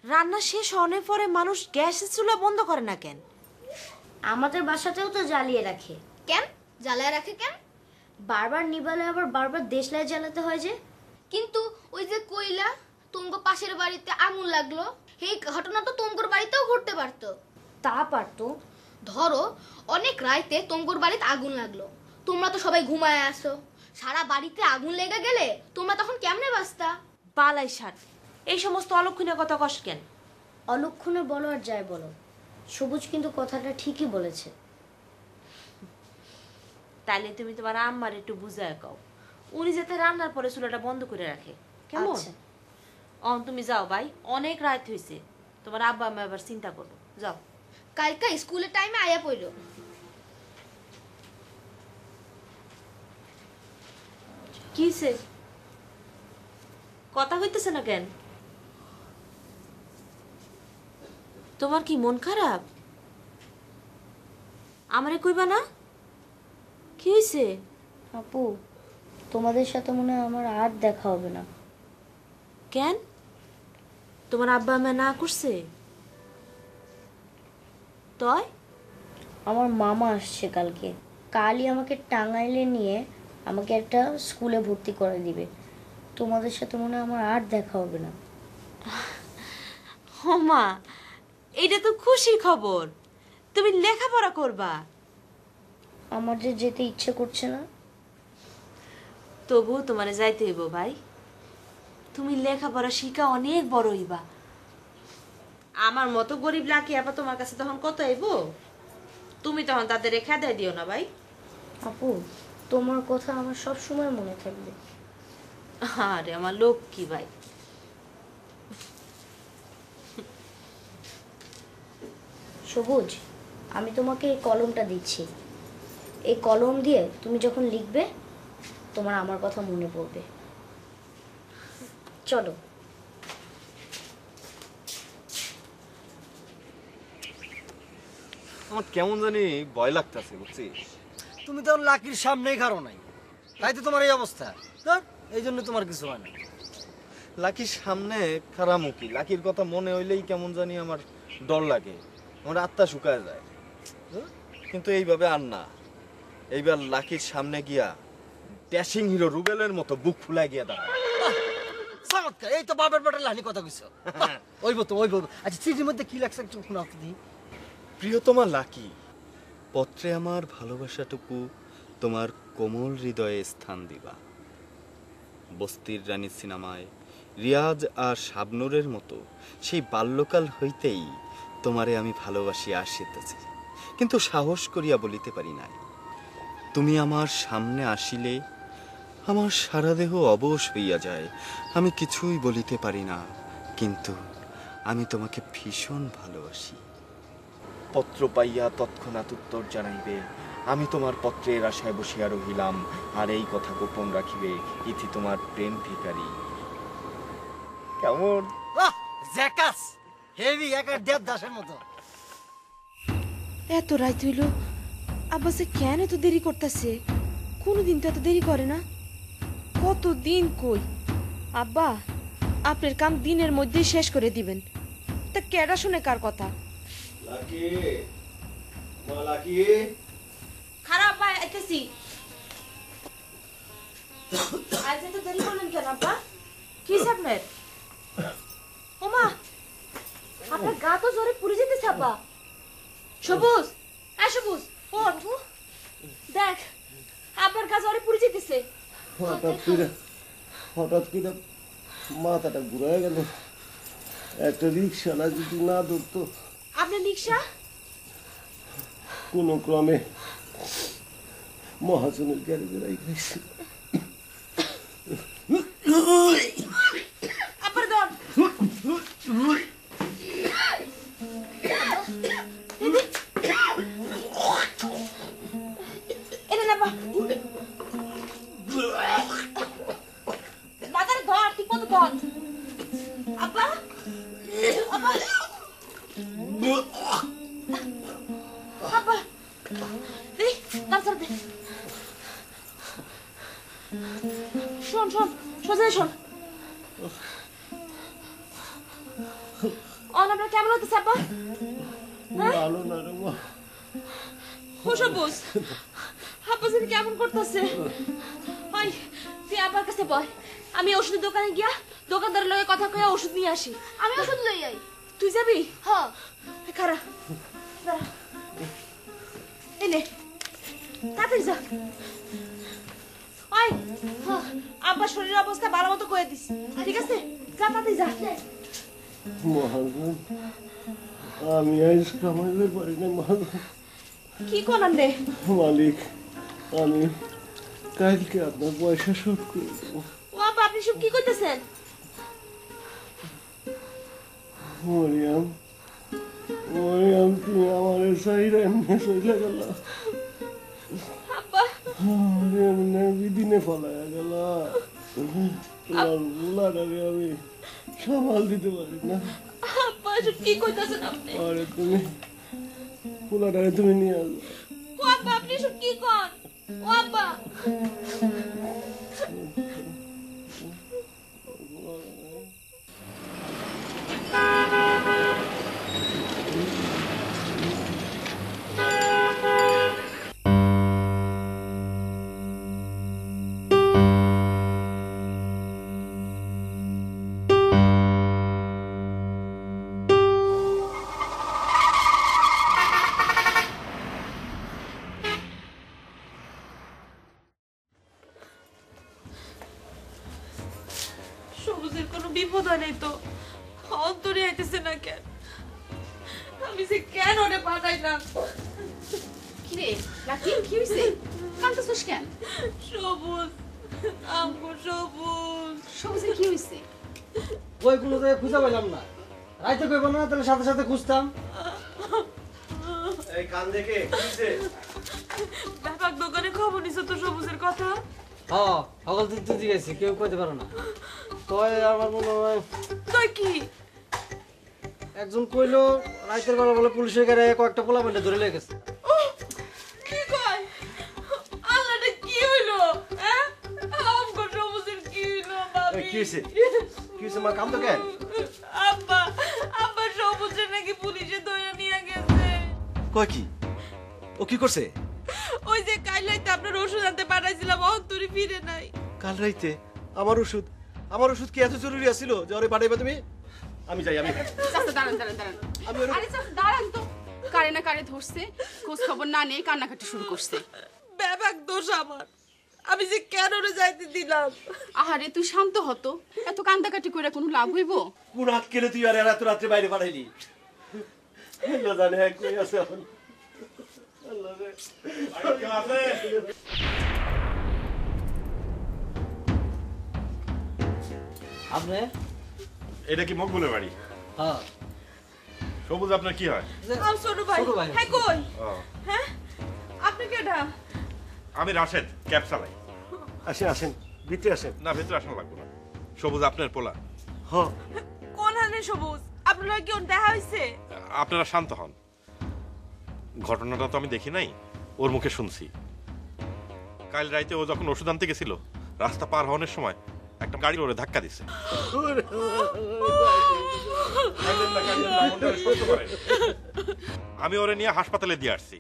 রান্না শেষ হওয়ার পরে মানুষ গ্যাসের চুলা বন্ধ করে না কেন? আমাদের বাসাতেও তো জ্বালিয়ে রাখে। কেন জ্বালায় রাখে কেন? বারবার নিবালে আবার বারবার দেশলাই জ্বালাতে হয় যে। কিন্তু ওই যে কইলা তুমগো পাশের বাড়িতে আগুন লাগলো, এই ঘটনা তো তুমগোর বাড়িতেও ঘটতে পারতো। তা পারতো। ধরো অনেক রাইতে তুমগোর বাড়িতে আগুন লাগলো, তোমরা তো সবাই ঘুমায় আসো, সারা বাড়িতে আগুন লেগে গেলে তোমরা তখন কেমনে বাঁচতা? বালাই ষাট, এই সমস্ত অলক্ষণীয় কথা কস কেন? অলক্ষণে বলো আর যাই বলো, সবুজ কিন্তু কথাটা ঠিকই বলেছে। তাইলে তুমি তোমার আম্মার একটু বুঝায় কও, উনি যাতে রান্নার পরে চুলাটা বন্ধ করে রাখে, কেমন? আচ্ছা। তুমি যাও ভাই, অনেক রাত হয়েছে, তোমার আব্বা আম্মা আবার চিন্তা করবো, যাও। কালকা স্কুলের টাইমে আয়া পড়লো। কিসে কথা কইতেছে না কেন? তোমার কি মন খারাপ? আমারে কইবা না? কি হইছে? আপু, তোমাদের সাথে মনে হয় আমার আর দেখা হবে না। কেন? তোমার আব্বা আম্মা না করছে? তয় আমার মামা আসছে কালকে। কালই আমাকে টাঙ্গাইলে নিয়ে আমাকে একটা স্কুলে ভর্তি করে দিবে। তোমাদের সাথে মনে হয় আমার আর দেখা হবে না। ও মা, এটা তো খুশির খবর। তুমি লেখাপড়া করবা? আমার যে যেতে ইচ্ছে করছে না। তবু তোমারে যাইতে হইব ভাই, তুমি লেখাপড়া শিখা অনেক বড় হইবা। আমার মতো গরিব লাকি আপা তোমার কাছে তখন কত আইব? তুমি তখন তাদের খেদাই দিও না ভাই। আপু, তোমার কথা আমার সব সময় মনে থাকবে। আরে আমার লক্ষ্মী ভাই। সবুজ, আমি তোমাকে এই কলমটা দিচ্ছি। এই কলম দিয়ে তুমি যখন লিখবে, তোমার আমার কথা মনে পড়বে। চলো। আমার কেমন জানি ভয় লাগতেছে, বুঝছিস? তুমি তো লাকির সামনেই খারো নাই, তাই তো তোমার এই অবস্থা। এই জন্য তোমার কিছু হয় না। লাকির সামনে খারামুখী, লাকির কথা মনে হইলেই কেমন জানি আমার ডর লাগে, আমার আত্মা শুকায় যায়। কিন্তু এইভাবে আর না, এইবার লাকির সামনে গিয়া ড্যাশিং হিরো রুবেলের মতো বুক ফুলাই গিয়া দাঁড়ায়। চমৎকার, এই তো বাবার বেটার লাইনি কথা কইছো। ওইব তো ওইব। আচ্ছা চিঠির মধ্যে কি লাগছে একটু শোনাও তো দেখি। প্রিয়তমা লাকি, পত্রে আমার ভালোবাসাটুকু তোমার কোমল হৃদয়ে স্থান দিবা। বস্তির রানী সিনেমায় রিয়াজ আর শাবনুরের মতো সেই বাল্যকাল হইতেই তোমারে আমি ভালোবাসি আসিতেছি, কিন্তু সাহস করিয়া বলিতে পারি নাই। তুমি আমার সামনে আসিলে আমার সারা দেহ অবশ হইয়া যায়, আমি কিছুই বলিতে পারি না, কিন্তু আমি তোমাকে ভীষণ ভালোবাসি। পত্র পাইয়া তৎক্ষণাৎ উত্তর জানাইবে, আমি তোমার পত্রের আশায় বসিয়া রহিলাম, আর এই কথা গোপন রাখিবে, ইতি তোমার প্রেম ভিখারি। কেমন? বাহ, জ্যাকাস, হেভি, একের দেবদাসের মতো। এত রাত হইল, আব্বা সে কেন এত দেরি করতেছে? কোনোদিন তো এত দেরি করে না। কত দিন কই আব্বা, আপনার কাম দিনের মধ্যেই শেষ করে দিবেন, তা কেডা শুনে কার কথা? লাকি, মা লাকি। খারাপ ভাই আইতেছি। আজ এত দেরি করলেন কেন আব্বা? কি আপনার? ওমা, আপনার গা তো জোরে পুড়ে যেতেছে আব্বা। সবুজ, সবুজ ওঠ, দেখ আব্বার গা জোরে পুড়ে যেতেছে। হঠাৎ করে মাথাটা ঘুরে গেল। একটা রিক্সাওয়ালা যদি না ধরতো, আপনার রিক্সা? কোনো ক্রমে মহাজনের গ্যারেজে রাইখাইছে। আব্বার দর এনে না বা মাথার ধর, ঠিক মতো ধর আব্বা। আব্বা আব্বা দে, গামছা দে। শোন শোন, সোজা শোন। আপনার কেমন হতেছে আব্বা? ভালো না রে মা। ও সবুজ, আব্বা যদি কেমন করতেছে। হয় তুই আব্বার কাছে বয়, আমি ওষুধের দোকানে গিয়া দোকানদারের লগে কথা কয়ে ওষুধ নিয়ে আসি। আমি ওষুধ লই আই। তুই যাবি? হ্যাঁ। খারা দাঁড়া, এনে তাড়াতাড়ি যা। ওই আব্বার শরীরের অবস্থা ভালো মতো কয়ে দিস, ঠিক আছে? যা তাড়াতাড়ি যা। মহাজন, আমি আজ কামাইতে পারি না মহাজন। কি করলাম রে মালিক, আমি কালকে আপনার পয়সা শোধ করে দেবো। ও আব্বা, আপনি সব কি করতেছেন? মরিয়াম, মরিয়াম, তুমি আমার সাইড এমনি চলে গেল। আব্বা এমনি বিদিনে ফলাইয়া গেল। তোমার বুলাটাকে আমি সামাল দিতে পারি না। আব্বা সব কি করতেছেন আপনি? আরে তুমি বুলাটাকে তুমি নিয়ে আসো। ও আব্বা, আপনি সব কি কর? ও আব্বা সবুজের কোনো বিপদ হয় নাই তো? অন্তরে আইতেছে না কেন? আমি যে কেন ওরে পাঠাইলাম? কি রে লাকি, কি হইছে? কাঁদতেছস কেন? সবুজ, আমগো সবুজ। সবুজের কি হইছে? ওই কোনো জায়গায় খুঁজে পাইলাম না। রাইতে কইব না, তাহলে সাথে সাথে খুঁজতাম। এই কান দেখে কিছে? ব্যাপার দোকানে খবর নিছো তো সবুজের কথা? হ্যাঁ, সকল দিন তুই জিজ্ঞাসি, কেউ কইতে পারো না। তয় আমার মনে হয় তুই কি একজন কইলো রাইতের বেলা বলে পুলিশের গাড়ি কয়েকটা পোলা পেলে ধরে লেগেছে। কি কয়? আল্লাহটা কি হইলো? হ্যাঁ, আমগো সবুজের কি হইলো? ভাবি কি হইছে? কি হইছে মা, কাম তো কেন? আব্বা, আব্বা সবুজের নাকি পুলিশে ধরে নিয়ে গেছে। কয় কি? ও কি করছে? ওই যে কাল রাইতে আপনার ওষুধ আনতে পাঠাইছিলাম, অন্তরে ফিরে নাই। কাল রাইতে আমার ওষুধ কি এত জরুরি আছিল যে ওরে পাঠাইবা তুমি? আমি যাই, আমি চাচা দাঁড়ান দাঁড়ান দাঁড়ান। আমি ওরে আরে চাচা দাঁড়ান তো। কারে না কারে ধরছে, খোঁজ খবর না নিয়ে কান্নাকাটি শুরু করছে। ব্যাপক দোষ আমার, আমি যে কেন রে যাইতে দিলাম। আহারে তুই শান্ত হতো, এত কান্দাকাটি করে কোনো লাভ হইব? কোন হাত কেলে তুই আর এত রাত্রে বাইরে পাঠাইলি? আল্লাহ জানে কই আছে এখন। আল্লাহ রে। আপনি? এটা কি মকবুলের বাড়ি? হ্যাঁ। সবুজ আপনার কি হয়? ছোট ভাই, ছোট ভাই। হ্যাঁ কই? ও, হ্যাঁ আপনি কেডা? আমি রাশেদ, ক্যাব চালাই। আসেন আসেন, ভিতরে আসেন। না, ভেতরে আসা লাগবে না। সবুজ আপনার পোলা। হ, কোন হানে সবুজ? আপনার কি ওর দেখা হইছে? আপনারা শান্ত হন। ঘটনাটা তো আমি দেখি নাই, ওর মুখে শুনছি। কাল রাইতে ও যখন ওষুধ আনতে গেছিল, রাস্তা পার হওয়ার সময় একটা গাড়ি ওরে ধাক্কা দিছে। আমি ওরে নিয়ে হাসপাতালে দিয়ে আসছি।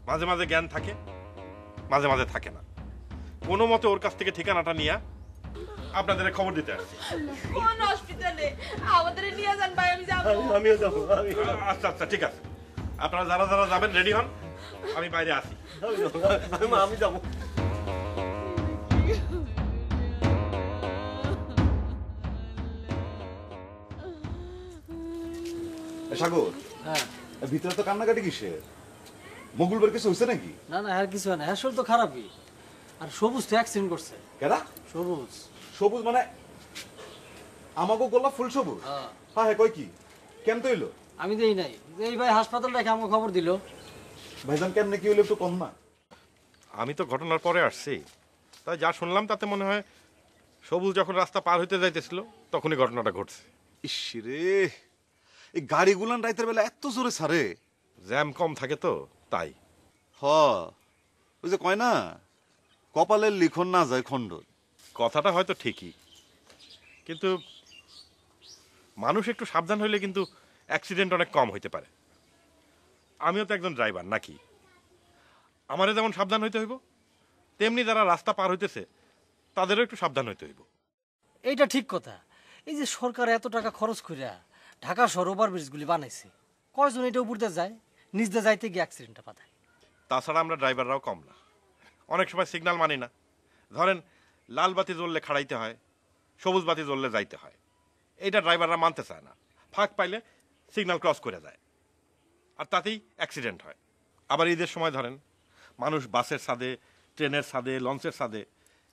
মাঝে মাঝে জ্ঞান থাকে, মাঝে মাঝে থাকে না। কোনো মতে ওর কাছ থেকে ঠিকানাটা নিয়ে আপনাদের খবর দিতে আসছি। কোন হসপিটালে? আমাদের নিয়ে যান ভাই, আমি যাব। আমিও যাবো। আচ্ছা আচ্ছা, ঠিক আছে। আপনারা যারা যারা যাবেন রেডি হন, আমি বাইরে আসি। আমি যাবো। সাগর, হ্যাঁ। ভিতরে তো কান্নাকাটি কিসের? মঙ্গলবার কিছু হয়েছে নাকি? না না, আর কিছু না, শরীর তো খারাপই। আর সবুজ তো অ্যাক্সিডেন্ট করছে। কেডা? সবুজ। সবুজ মানে আমাকে গোলা ফুল সবুজ? হ্যাঁ। হ্যাঁ হ্যাঁ, কই কি কেন তো হইলো? আমি দেই নাই, এই ভাই হাসপাতাল রেখে আমাকে খবর দিল। ভাইজান কেমনে কি হইলো একটু কম না? আমি তো ঘটনার পরে আসছি, তাই যা শুনলাম তাতে মনে হয় সবুজ যখন রাস্তা পার হইতে যাইতেছিল তখনই ঘটনাটা ঘটছে। ইসরে, এই গাড়িগুলান রাইতের বেলা এত জোরে ছাড়ে? জ্যাম কম থাকে তো তাই। হ, ওই যে কয় না, কপালের লিখন না যায় খণ্ড। কথাটা হয়তো ঠিকই, কিন্তু মানুষ একটু সাবধান হইলে কিন্তু অ্যাক্সিডেন্ট অনেক কম হইতে পারে। আমিও তো একজন ড্রাইভার নাকি, আমারও যেমন সাবধান হইতে হইব, তেমনি যারা রাস্তা পার হইতেছে তাদেরও একটু সাবধান হইতে হইব। এইটা ঠিক কথা। এই যে সরকার এত টাকা খরচ কইরা ঢাকা শহর ওভারব্রিজগুলি বানাইছে, কয়জন এটা উপর দিয়ে যায়, নিজ দিয়ে যাইতে গিয়ে অ্যাক্সিডেন্টটা পাতায়। তাছাড়া আমরা ড্রাইভাররাও কম না, অনেক সময় সিগন্যাল মানি না। ধরেন লাল বাতি জ্বললে খাড়াইতে হয়, সবুজ বাতি জ্বললে যাইতে হয়। এইটা ড্রাইভাররা মানতে চায় না, ফাঁক পাইলে সিগন্যাল ক্রস করে যায়, আর তাতেই অ্যাক্সিডেন্ট হয়। আবার ঈদের সময় ধরেন মানুষ বাসের ছাদে, ট্রেনের ছাদে, লঞ্চের ছাদে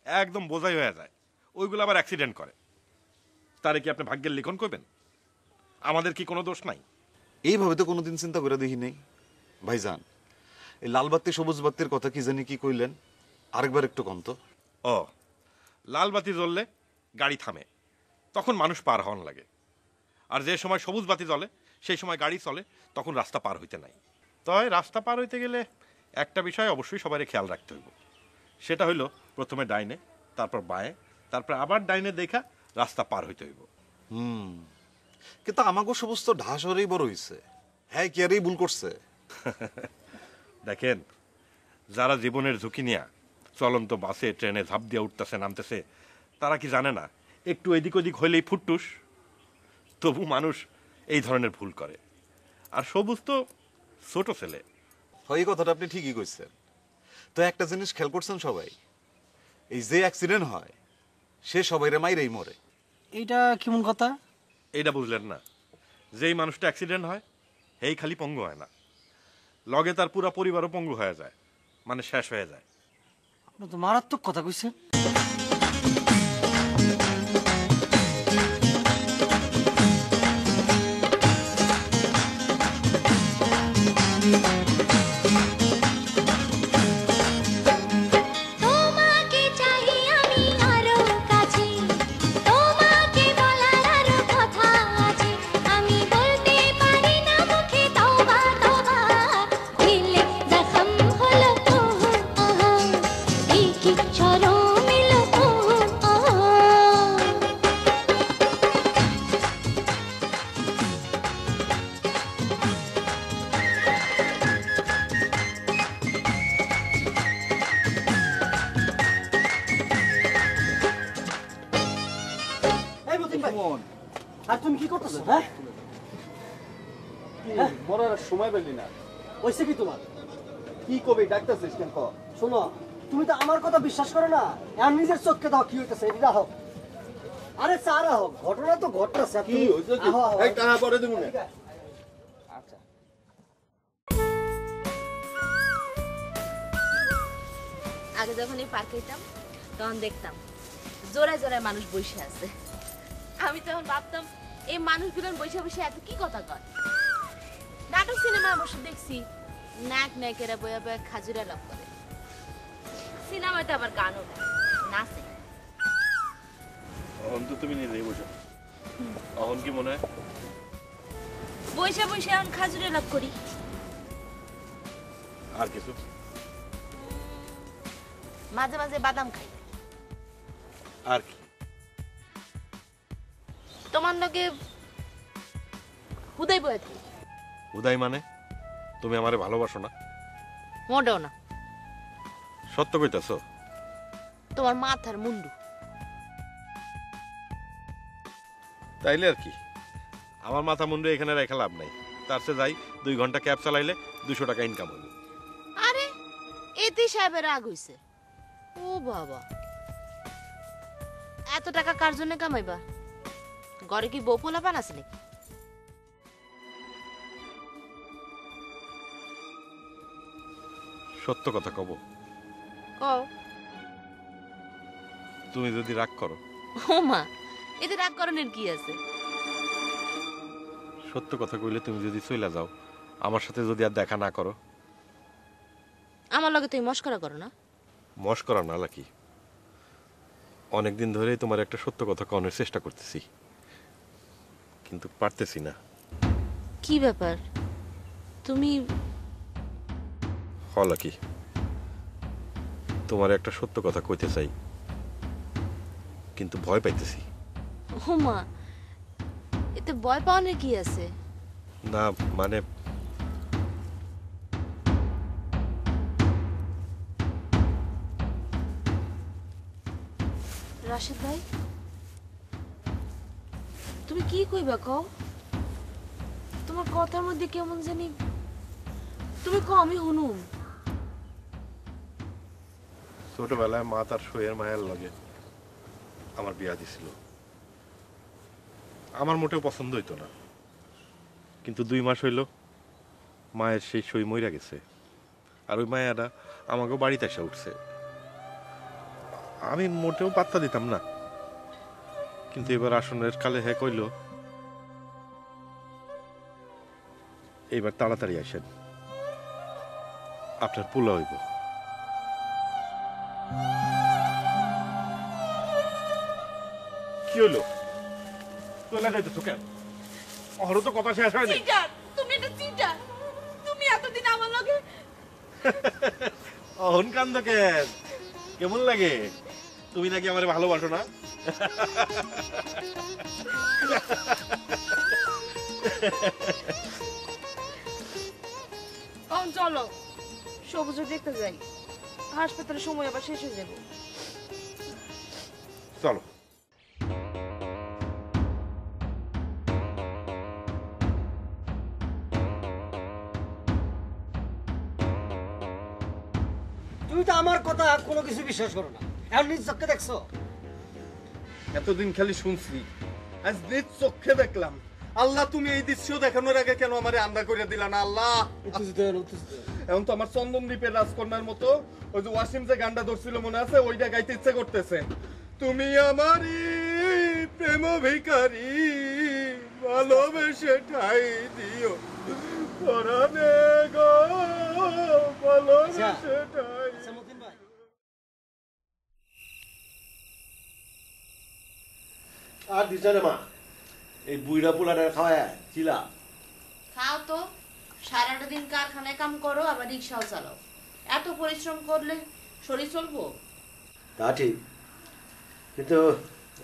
একদম বোঝাই হয়ে যায়, ওইগুলো আবার অ্যাক্সিডেন্ট করে। তারে কি আপনি ভাগ্যের লিখন করবেন? আমাদের কি কোনো দোষ নাই? এইভাবে তো কোনোদিন চিন্তা করে দেখি নাই। ভাইজান, এই লাল বাতি সবুজ বাতির কথা কি জানি কি কইলেন, আরেকবার একটু কম তো। ও, লাল বাতি জ্বললে গাড়ি থামে, তখন মানুষ পার হওয়ান লাগে। আর যে সময় সবুজ বাতি জ্বলে সেই সময় গাড়ি চলে, তখন রাস্তা পার হইতে নাই। তবে রাস্তা পার হইতে গেলে একটা বিষয় অবশ্যই সবাই খেয়াল রাখতে হইব। সেটা হইল প্রথমে ডাইনে, তারপর বাঁয়ে, তারপর আবার ডাইনে দেখা রাস্তা পার হইতে হইব। কিন্তু আমাকে সবুজ তো ঢাস হরেই বড় হইছে, হ্যাঁ কি আর এই ভুল করছে? দেখেন, যারা জীবনের ঝুঁকি নিয়ে চলন্ত বাসে ট্রেনে ঝাঁপ দিয়ে উঠতেছে নামতেছে, তারা কি জানে না একটু এদিক ওদিক হইলেই ফুটটুস? তবু মানুষ এই ধরনের ভুল করে। আর সবুজ তো ছোট ছেলে। হয়, এই কথাটা আপনি ঠিকই কইছেন। তো একটা জিনিস খেয়াল করছেন সবাই, এই যে অ্যাক্সিডেন্ট হয় সে সবাই রে মাইরেই মরে। এইটা কেমন কথা? এইটা বুঝলেন না? যেই মানুষটা অ্যাক্সিডেন্ট হয় এই খালি পঙ্গু হয় না, লগে তার পুরা পরিবারও পঙ্গু হয়ে যায়, মানে শেষ হয়ে যায়। আপনি তো মারাত্মক কথা কইছেন। তোমাকে চাই আমি আরো কাছে, তোমাকে বলার আরো কথা আছে, আমি বলতে পারি না মুখে তওবা তওবা, দিলে জখম হলো এই কি শরম এলো এই মতিন ভাই, আর তুমি কি করতেছো? হ্যাঁ, কি মরার সময় পেলি না হয়েছে কি তোমার? কি কবি ডাক্তারছিস কেন ক শোনো, তুমি তো আমার কথা বিশ্বাস করো না। এখন নিজের চোখকে দাও কি হইতেছে, এটা হোক। আরে চারা হোক, ঘটনা তো ঘটতেছে। কি হইছে কি এই টাকা পরে দেবো না আচ্ছা আগে যখন এই পার্কে যেতাম তখন দেখতাম জোড়ায় জোড়ায় মানুষ বসে আছে। আমি তখন ভাবতাম এই মানুষগুলো বসে বসে এত কি কথা কয়। নাটক সিনেমা অবশ্য দেখছি নায়ক নায়িকেরা বয়া বয়া খাজুরা লাভ করে, সিনেমাতে আবার গানও গায়, নাচে। এখন তো তুমি নিজেই বোঝো, এখন কি মনে হয়? বসে বসে এখন খাজুরা লাভ করি। আর কিছু? মাঝে মাঝে বাদাম খাই। আর কি? তোমার লগে হুদাই বয়ে থাকি। উদয় মানে তুমি আমারে ভালোবাসো না? মোটেও না। সত্য কইতাছো? তোমার মাথার মুন্ডু। তাইলে আর কি, আমার মাথা মুন্ডু এখানে রেখে লাভ নাই। তার চেয়ে যাই 2 ঘন্টা ক্যাব চালাইলে 200 টাকা ইনকাম হবে। আরে এতে সাহেবের রাগ হইছে। ও বাবা, এত টাকা কার জন্য কামাইবা? ঘরে কি বউ পোলা পান আছে নাকি? সত্য কথা কব, কও। তুমি যদি রাগ করো। ও মা, এতে রাগ করণের কি আছে? সত্য কথা কইলে তুমি যদি চইলা যাও, আমার সাথে যদি আর দেখা না করো। আমার লগে তুমি মস্করা করো না? মস্করা না লাকি, অনেকদিন ধরেই তোমার একটা সত্য কথা কনের চেষ্টা করতেছি, কিন্তু পারতেছি না। কি ব্যাপার? তুমি লাকি, তোমার একটা সত্য কথা কইতে চাই, কিন্তু ভয় পাইতেছি। ও মা, এতে ভয় পাওয়ার কি আছে? না মানে রাশিদ ভাই, তুমি কি কইবা কও? তোমার কথার মধ্যে কেমন জানি, তুমি কও আমি শুনুম। ছোটবেলায় মা তার সইয়ের মায়ের লগে আমার বিয়া দিছিল। আমার মোটেও পছন্দ হইতো না, কিন্তু 2 মাস হইল মায়ের সেই সই মইরা গেছে, আর ওই মায়েরা আমাকে বাড়িতে এসে উঠছে। আমি মোটেও পাত্তা দিতাম না, কিন্তু এবার আসনের কালে হ্যাঁ কইল, এইবার তাড়াতাড়ি আসেন, আপনার পোলা হইব। কি হলো? তোলা যাইতেছো কেন? ওরও তো কথা শেষ হয়নি। তুমি এটা চিটার। তুমি এতদিন আমার লগে অহন কান্দ কেন? কেমন লাগে? তুমি নাকি আমারে ভালোবাসো না? চলো সবুজ দেখতে যাই, হাসপাতালের সময় আবার শেষ হয়ে যাবে। চলো। তুমি তো আমার কথা কোনো কিছু বিশ্বাস করো না, এখন নিজ চোখে দেখছো। এতদিন খালি শুনছি, আজ নিজ চোখে দেখলাম। আল্লাহ, তুমি এই দৃশ্য দেখানোর আগে কেন আমারে আন্দা করে দিলা না আল্লাহ? এখন তো আমার চন্দন দ্বীপের রাজকন্যার মতো ওই যে ওয়াসিম যে গানটা ধরছিল মনে আছে, ওইটা গাইতে ইচ্ছে করতেছে। তুমি আমারই প্রেম ভিখারি, ভালোবেসে ঠাই দিও পরাণে গো, ভালোবেসে ঠাই। আর দিছে রে মা, এই বুইড়া পোলাটা খাওয়ায় চিলা। খাও তো, সারাটা দিন কারখানায় কাম করো, আবার রিক্সাও চালাও। এত পরিশ্রম করলে শরীর চলবো? তা ঠিক, কিন্তু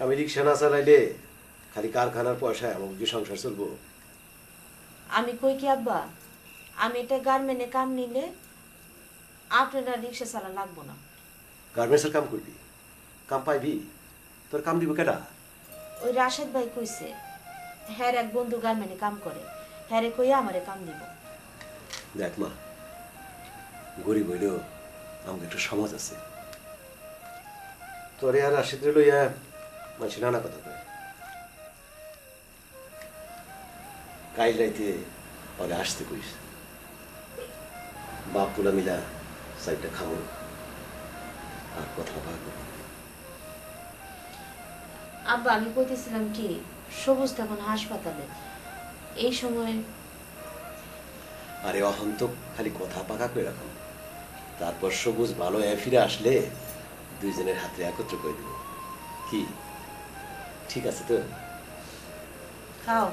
আমি রিক্সা না চালাইলে খালি কারখানার পয়সায় আমার কি সংসার চলবো? আমি কই কি আব্বা, আমি এটা গার্মেন্টে কাম নিলে আপনারা রিক্সা চালা লাগবো না। গার্মেন্টসের কাম করবি, কাম পাইবি, তোর কাম দিব কেডা? ওই রাশেদ ভাই কইছে, হ্যাঁ এক বন্ধু গার্মেন্টে কাম করে, হ্যারে কইয়া আমারে কাম দিব। দেখ মা, গরিব হইলেও আমাকে একটু সমাজ আছে। তোরে আর রাশিদরে লইয়া মানুষ নানা কথা কয়। কাইল রাইতে পরে আসতে কইস, বাপ পোলা মিলা সাইডটা খামো আর কথা ভাবো। আব্বা আমি কইতেছিলাম কি, সবুজ তখন হাসপাতালে, এই সময়। আরে অহন তো খালি কথা পাকা করে রাখাম, তারপর সবুজ ভালো ফিরে আসলে দুইজনের হাতে একত্র করে দিব। কি ঠিক আছে তো? খাও।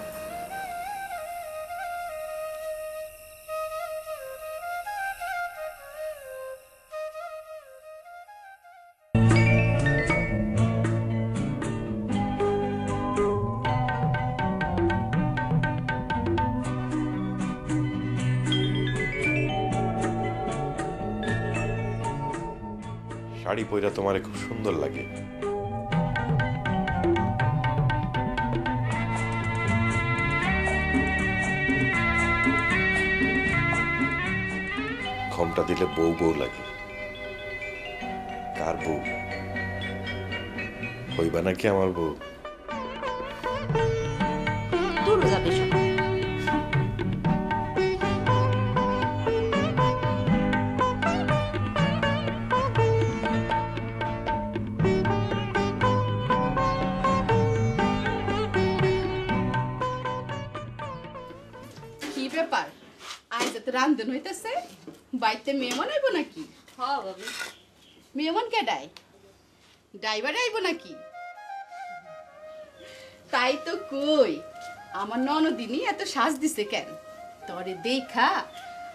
শাড়ি পইরা তোমারে খুব সুন্দর লাগে। ঘোমটা দিলে বউ বউ লাগে। কার বউ? হইবা নাকি আমার বউ? দূর যাবে সব। কি ব্যাপার, আজ এত রান্ধন হইতেছে? বাড়িতে মেহমান আইব নাকি? হ্যাঁ বাবু। মেহমান কেডাই? ড্রাইভার আইব নাকি? তাই তো কই, আমার ননদিনী এত সাজ দিছে কেন? তরে দেখা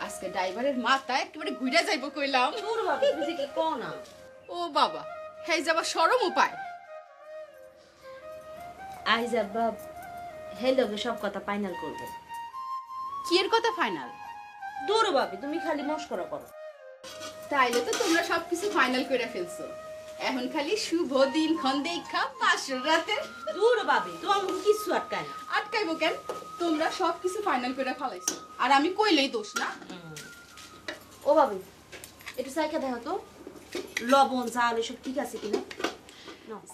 আজকে ড্রাইভারের মাথা একেবারে ঘুরে যাইব কইলাম। দূর বাবু, তুমি কি কও না? ও বাবা, হেই যাবার শরম উপায়। আইজ আব্বা হে লগে সব কথা ফাইনাল করব। কি এর কথা ফাইনাল? দূর বাবু, তুমি খালি মস্করা করো। তাইলে তো তোমরা সবকিছু ফাইনাল করে ফেলছো, এখন খালি শুভ দিন খন দেখা পাশের রাতে। দূর বাবু, তোমার মুখ কিছু আটকায় না। আটকাইবো কেন? তোমরা সবকিছু ফাইনাল করে ফেলাইছো, আর আমি কইলেই দোষ না। ও বাবু, একটু সাইকা দেখো তো, লবণ চাল এসব ঠিক আছে কিনা।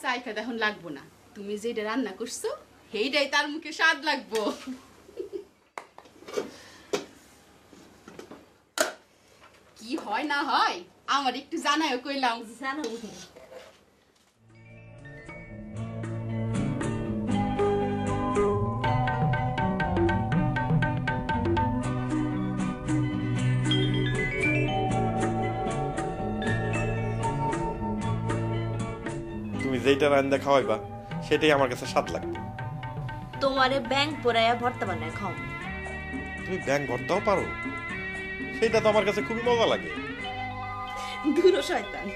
সাইকা এখন লাগবো না, তুমি যেটা রান্না করছো সেইটাই তার মুখে স্বাদ লাগবো। কি হয় না হয় আমার একটু জানায়ও কইলাম। জানো তুমি যেইটা রান্না খাওয়াইবা সেটাই আমার কাছে স্বাদ লাগবে। তোমারে ব্যাংক পড়াইয়া ভর্তা বানায় খাও। তুমি ব্যাং ভর্তাও পারো? সেটা তো আমার কাছে খুবই মজা লাগে। দূর শয়তান।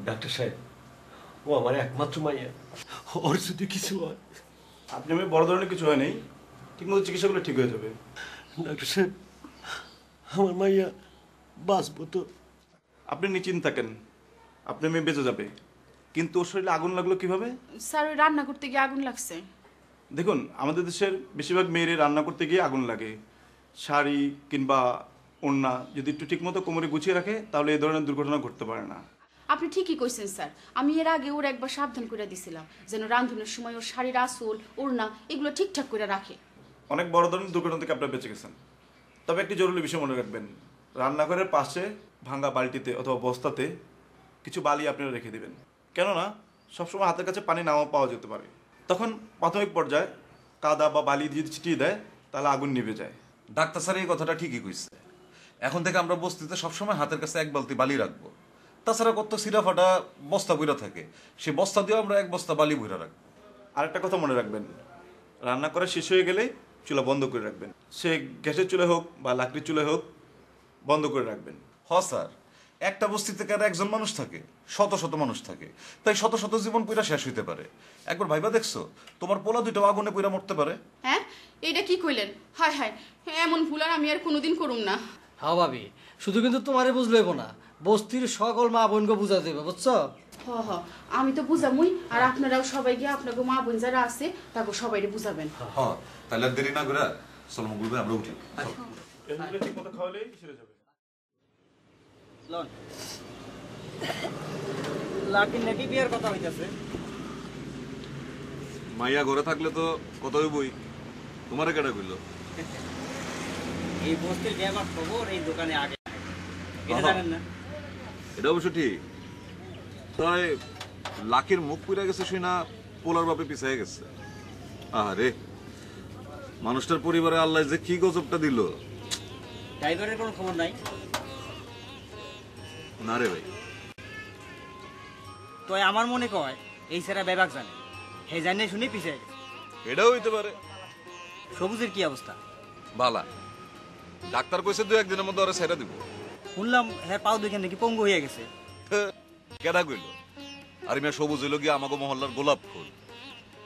ডাক্তার সাহেব, ও আমার একমাত্র মাইয়া, ওর যদি কিছু হয়। আপনি আমি বড় ধরনের কিছু হয় নাই, ঠিকমতো চিকিৎসা করলে ঠিক হয়ে যাবে। ডাক্তার সাহেব, আমার মাইয়া বাঁচবো তো? আপনি নিশ্চিন্ত থাকেন, আপনি মেয়ে বেঁচে যাবে। কিন্তু ওর শরীরে আগুন লাগলো কিভাবে? স্যার ওই রান্না করতে গিয়ে আগুন লাগছে। দেখুন, আমাদের দেশের বেশিরভাগ মেয়েরই রান্না করতে গিয়ে আগুন লাগে। শাড়ি কিংবা ওড়না যদি একটু ঠিকমতো কোমরে গুছিয়ে রাখে তাহলে এই ধরনের দুর্ঘটনা ঘটতে পারে না। আপনি ঠিকই কইছেন স্যার, আমি এর আগে ওর একবার সাবধান করে দিছিলাম যেন রান্ধনের সময় ওর শাড়ির আসল ওড়না এগুলো ঠিকঠাক করে রাখে। অনেক বড় ধরনের দুর্ঘটনা থেকে আপনারা বেঁচে গেছেন। তবে একটি জরুরি বিষয় মনে রাখবেন, রান্নাঘরের পাশে ভাঙা বালতিতে অথবা বস্তাতে কিছু বালি আপনারা রেখে দেবেন। কেননা সবসময় হাতের কাছে পানি নাও পাওয়া যেতে পারে। তখন প্রাথমিক পর্যায়ে কাদা বা বালি যদি ছিটিয়ে দেয় তাহলে আগুন নিভে যায়। ডাক্তার স্যার এই কথাটা ঠিকই কইছে। এখন থেকে আমরা বস্তিতে সবসময় হাতের কাছে এক বালতি বালি রাখবো। তাছাড়া কত সিরা ফাটা বস্তা বইরা থাকে, সেই বস্তা দিয়েও আমরা এক বস্তা বালি বইরা রাখবো। আরেকটা কথা মনে রাখবেন, রান্না করা শেষ হয়ে গেলেই চুলা বন্ধ করে রাখবেন। সে গ্যাসের চুলা হোক বা লাকড়ির চুলা হোক, বন্ধ করে রাখবেন। হ স্যার, একটা বস্তিতে কার একজন মানুষ থাকে, শত শত মানুষ থাকে, তাই শত শত জীবন পুরা শেষ হইতে পারে। একবার ভাইবা দেখছো তোমার পোলা দুটো আগুনে পুরা মরতে পারে? হ্যাঁ, এটা কি কইলেন? হায় হায়, এমন ভুল আর আমি আর কোনোদিন করুম না। হ্যাঁ ভাবি, শুধু কিন্তু তোমারে বুঝলেইব না, বস্তির সকল মা বোনকে বুঝা দেবে, বুঝছো? হ হ, আমি তো বুঝামুই, আর আপনারাও সবাই গিয়ে আপনাকে মা বোন যারা আছে তাকে সবাইকে বুঝাবেন। হ্যাঁ, তাহলে আর দেরি না করে চলো মঙ্গলবার আমরা উঠি। এগুলো ঠিক মতো খাওয়ালেই সেরে যাবে। লাকির নাকি বিয়ের কথা হইতাছে। মাইয়া ঘরে থাকলে তো কত হইবই, তোমারে কেডা কইলো? এই বস্তির ব্যাপার খবর এই দোকানে আগে, এটা জানেন না? এটা অবশ্য ঠিক। তাই লাকির মুখ পুড়ে গেছে শুই না পোলার বাপে পিছায় গেছে। আরে মানুষটার পরিবারে আল্লাহ যে কি গজবটা দিল। ড্রাইভারের কোনো খবর নাই? না রে ভাই, তো আমার মনে কয় এই সেরা ব্যাপার জানে, হে জানে শুনে পিছিয়ে গেছে। এটাও হইতে পারে। সবুজের কি অবস্থা? বালা, ডাক্তার কইছে 2-1 দিনের মধ্যে ওরা ছেড়ে দিব। শুনলাম হ্যাঁ পাও দুইখান নাকি পঙ্গু হয়ে গেছে। কেডা কইল? আর মিয়া সবুজ হইল গিয়ে আমাকে মহল্লার গোলাপ ফুল।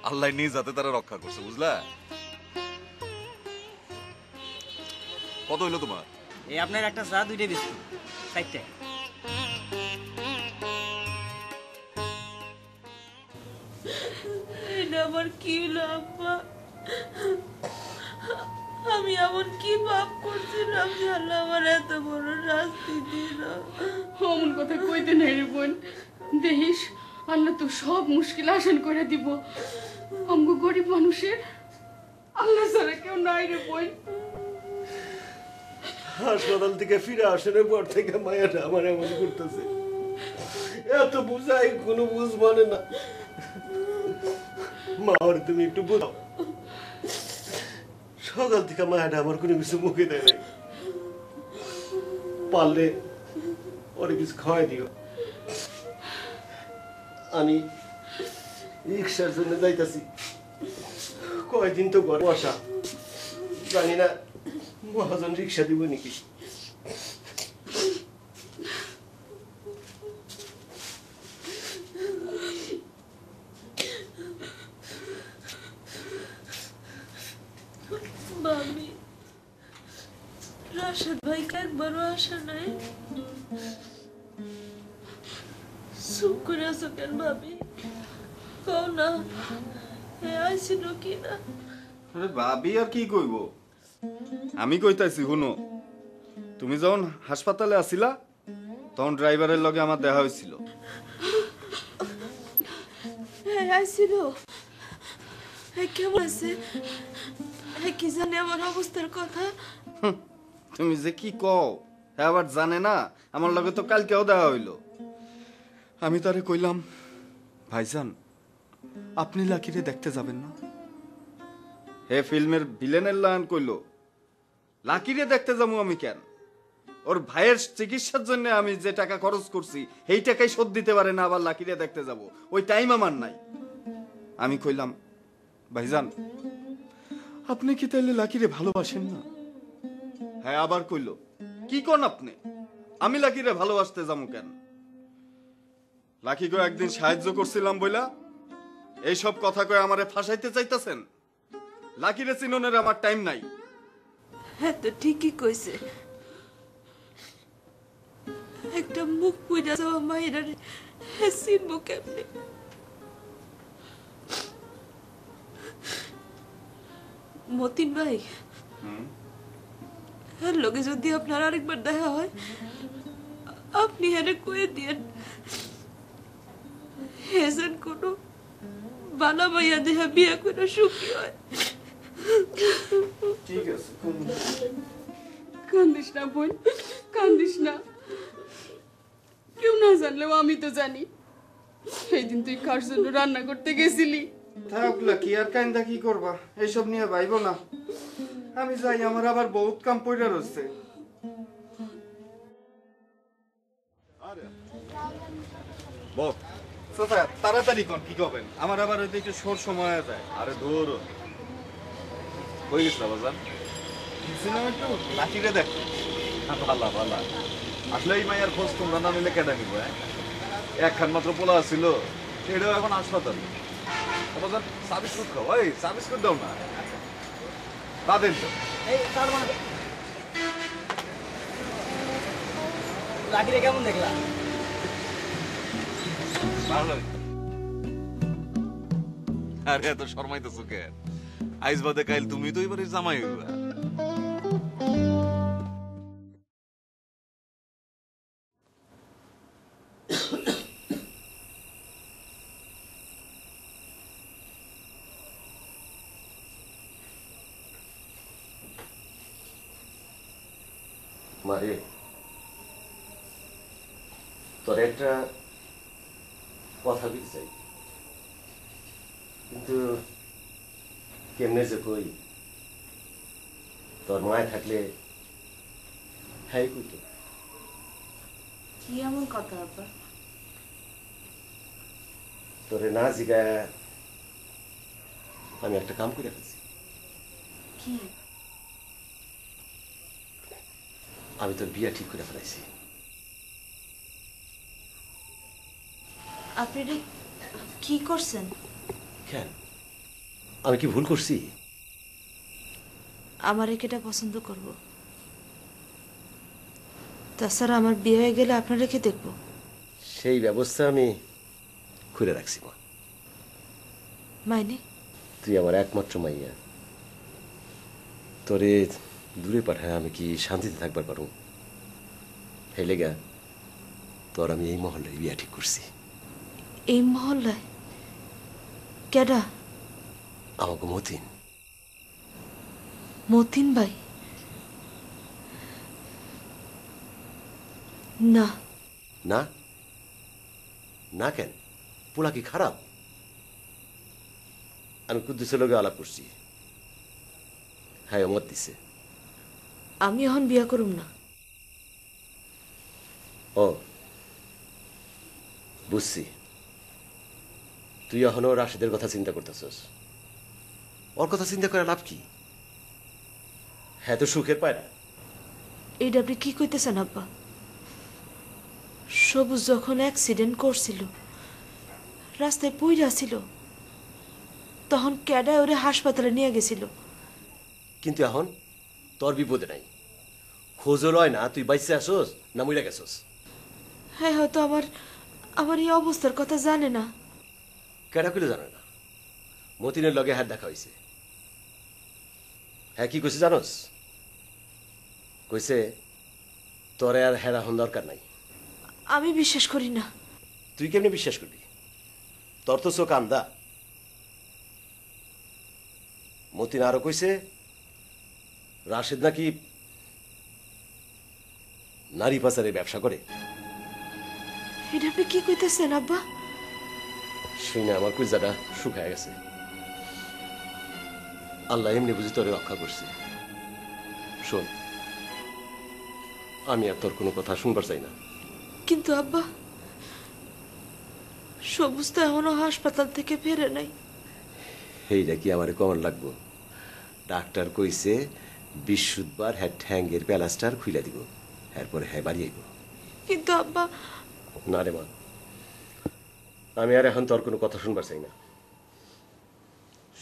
আল্লাহ নিজ হাতে তারা রক্ষা করছে, বুঝলা? কত হইলো তোমার? এই আপনার একটা চা, 2টা বিস্কুট, 4টা। এটা আমার কি হলো আব্বা? আমি এমন কি পাপ করছিলাম যে আল্লাহ আমার এত বড় শাস্তি দিল? অমন কথা কইতে নাই রে বোন, দেখিস আল্লাহ তো সব মুশকিল আসান করে দিব। আমগো গরিব মানুষের আল্লাহ ছাড়া কেউ নাই রে বোন। হাসপাতাল থেকে ফিরে আসার পর থেকে মায়াটা আমার এমন করতেছে, এত বুঝাই কোনো বুঝ মানে না। মা ওর তুমি একটু বোঝাও। সকাল থেকে মায়াটা আমার কোনো কিছু মুখে দেয় নাই, পারলে ওরে কিছু খাওয়াই দিও। আমি রিক্সার জন্য যাইতাছি, কয়দিন তো ঘরে বসা, জানি না মহাজন রিক্সা দিব নাকি। ভাবি, রাশেদ ভাই একবারও আসে নাই? চুপ করে আছো কেন ভাবি? কও না, আইছিল কি না? আরে ভাবি আর কি কইব? আমি কইতাছি শুনো, তুমি যখন হাসপাতালে আছিলা তখন ড্রাইভারের লগে আমার দেখা হয়েছিল। আইছিল? কেমন আছে? কি জানে আমার অবস্থার কথা? তুমি যে কি কও, হ্যাঁ আবার জানে না? আমার লগে তো কালকেও দেখা হইল। আমি তারে কইলাম, ভাইজান আপনি লাকিরে দেখতে যাবেন না? হে ফিল্মের ভিলেনের লাইন কইল, লাকিরে দেখতে যাবো আমি কেন? ওর ভাইয়ের চিকিৎসার জন্য আমি যে টাকা খরচ করছি এই টাকাই শোধ দিতে পারে না, আবার লাকিরে দেখতে যাব ওই টাইম আমার নাই। আমি কইলাম, ভাইজান আপনি কি তাইলে লাকিরে ভালোবাসেন না? হ্যাঁ আবার কইল, কি কোন আপনি? আমি লাকিরে ভালোবাসতে যাবো কেন? লাকিকে একদিন সাহায্য করছিলাম বইলা এইসব কথা কয়ে আমারে ফাঁসাইতে চাইতেছেন? লাকিরে চিননের আমার টাইম নাই। হ্যাঁ তো ঠিকই কইছে, একটা মুখ পুইরা যাওয়া মায়েরা চিনবো কেমনে? মতিন ভাই, হ্যাঁ লগে যদি আপনার আরেকবার দেখা হয় আপনি হ্যাঁ কয়ে দিয়েন, হেজেন কোনো বালা মাইয়া দেহা বিয়া করে সুখী হয়। ঠিক আছে, কান্দিস না বোন, কান্দিস না। কেউ না জানলেও আমি তো জানি। সেই দিন তুই কার জন্য রান্না করতে গেছিলি। থাক লাকি, আর কাইন্দা কি করবা? এইসব নিয়ে ভাইবো না, আমি যাই, আমার আবার বহুত কাম পইরা রয়েছে। তাড়াতাড়ি কোন কি করবেন, আমার আবার ওই একটু সর সময় যায়। আরে দূর হয়ে গেছিল বাজান। সিনেমা একটু লাকিরে দেখ। ভালা ভালা, আসলে এই মায়ের খোঁজ তোমরা না নিলে কেটে নিব একখান মাত্র পোলা ছিল সেটাও এখন হাসপাতাল সার্ভিস কোড খাও ওই সার্ভিস কোড দাও না তা দেন তো এই তার মানে লাকিরে কেমন দেখলা ভালো আরে এত শর্মাইতেছো কেন আইজ বাদে কাইল তুমি তো এবারে জামাই হইবা মারে তোর একটা কথা বলতে চাই কিন্তু কেমনে যে কই তোর মায় থাকলে হ্যাঁ কইতো কি এমন কথা আব্বা? তোরে না জিগায় আমি একটা কাম করে ফেলছি। কি? আমি তোর বিয়া ঠিক করে ফেলাইছি। আপনি এটা কি করছেন? কেন আমি কি ভুল করছি? আমার একেটা পছন্দ করব, তাছাড়া আমার বিয়ে হয়ে গেলে আপনার রেখে দেখবো। সেই ব্যবস্থা আমি করে রাখছি মা। মাইনে তুই আমার একমাত্র মাইয়া, তোরে দূরে পাঠায় আমি কি শান্তিতে থাকবার পারো? হেলে গা তোর আমি এই মহল্লায় বিয়া ঠিক করছি। এই মহল্লায়? কেডা? আমাকে মতিন। মতিন ভাই? না না না কেন? পোলা কি খারাপ? আমি কুদ্দুসের লগে আলাপ করছি, হ্যাঁ মত দিছে। আমি এখন বিয়া করুম না। ও বুঝছি, তুই এখনো রাশেদের কথা চিন্তা করতেছস। ওর কথা চিন্তা করে লাভ কি? হ্যাঁ তো সুখের পায় না। এইটা আপনি কি কইতেছেন আব্বা? সবুজ যখন অ্যাক্সিডেন্ট করছিল, রাস্তায় পইরা ছিল, তখন ক্যাডা ওরে হাসপাতালে নিয়ে গেছিল। কিন্তু এখন তোর বিপদে নাই, খোঁজও লয় না তুই বাইসে আসস না মইরা গেছস। হ্যাঁ হয়তো আমার এই অবস্থার কথা জানে না। কেডা কইলে জানে না? মতিনের লগে হাত দেখা হয়েছে। হ্যাঁ কি কইছে জানোস? কইছে তোরে আর হেরা হন দরকার নাই। আমি বিশ্বাস করি না। তুই কেমনে বিশ্বাস করবি? তোর তো চোখ আন্দা। মতিন আরো কইছে রাশেদ নাকি নারী পাচারের ব্যবসা করে। এটা আপনি কি কইতেছেন আব্বা? শুনে আমার কুজাটা শুকায় গেছে। আল্লাহ এমনি বুঝি তোরে রক্ষা করছে। শোন, আমি আর তোর কোনো কথা শুনবার চাই না। কিন্তু আব্বা, সবুজ তো এখনো হাসপাতাল থেকে ফেরে নাই। এইটা কি আমার কমন লাগবো? ডাক্তার কইছে বৃহস্পতিবার হ্যাঁ ঠ্যাঙ্গের প্যালাস্টার খুইলা দিব, এরপরে হ্যাঁ বাড়ি আইব। কিন্তু আব্বা। না রে মা, আমি আর এখন তোর কোনো কথা শুনবার চাই না।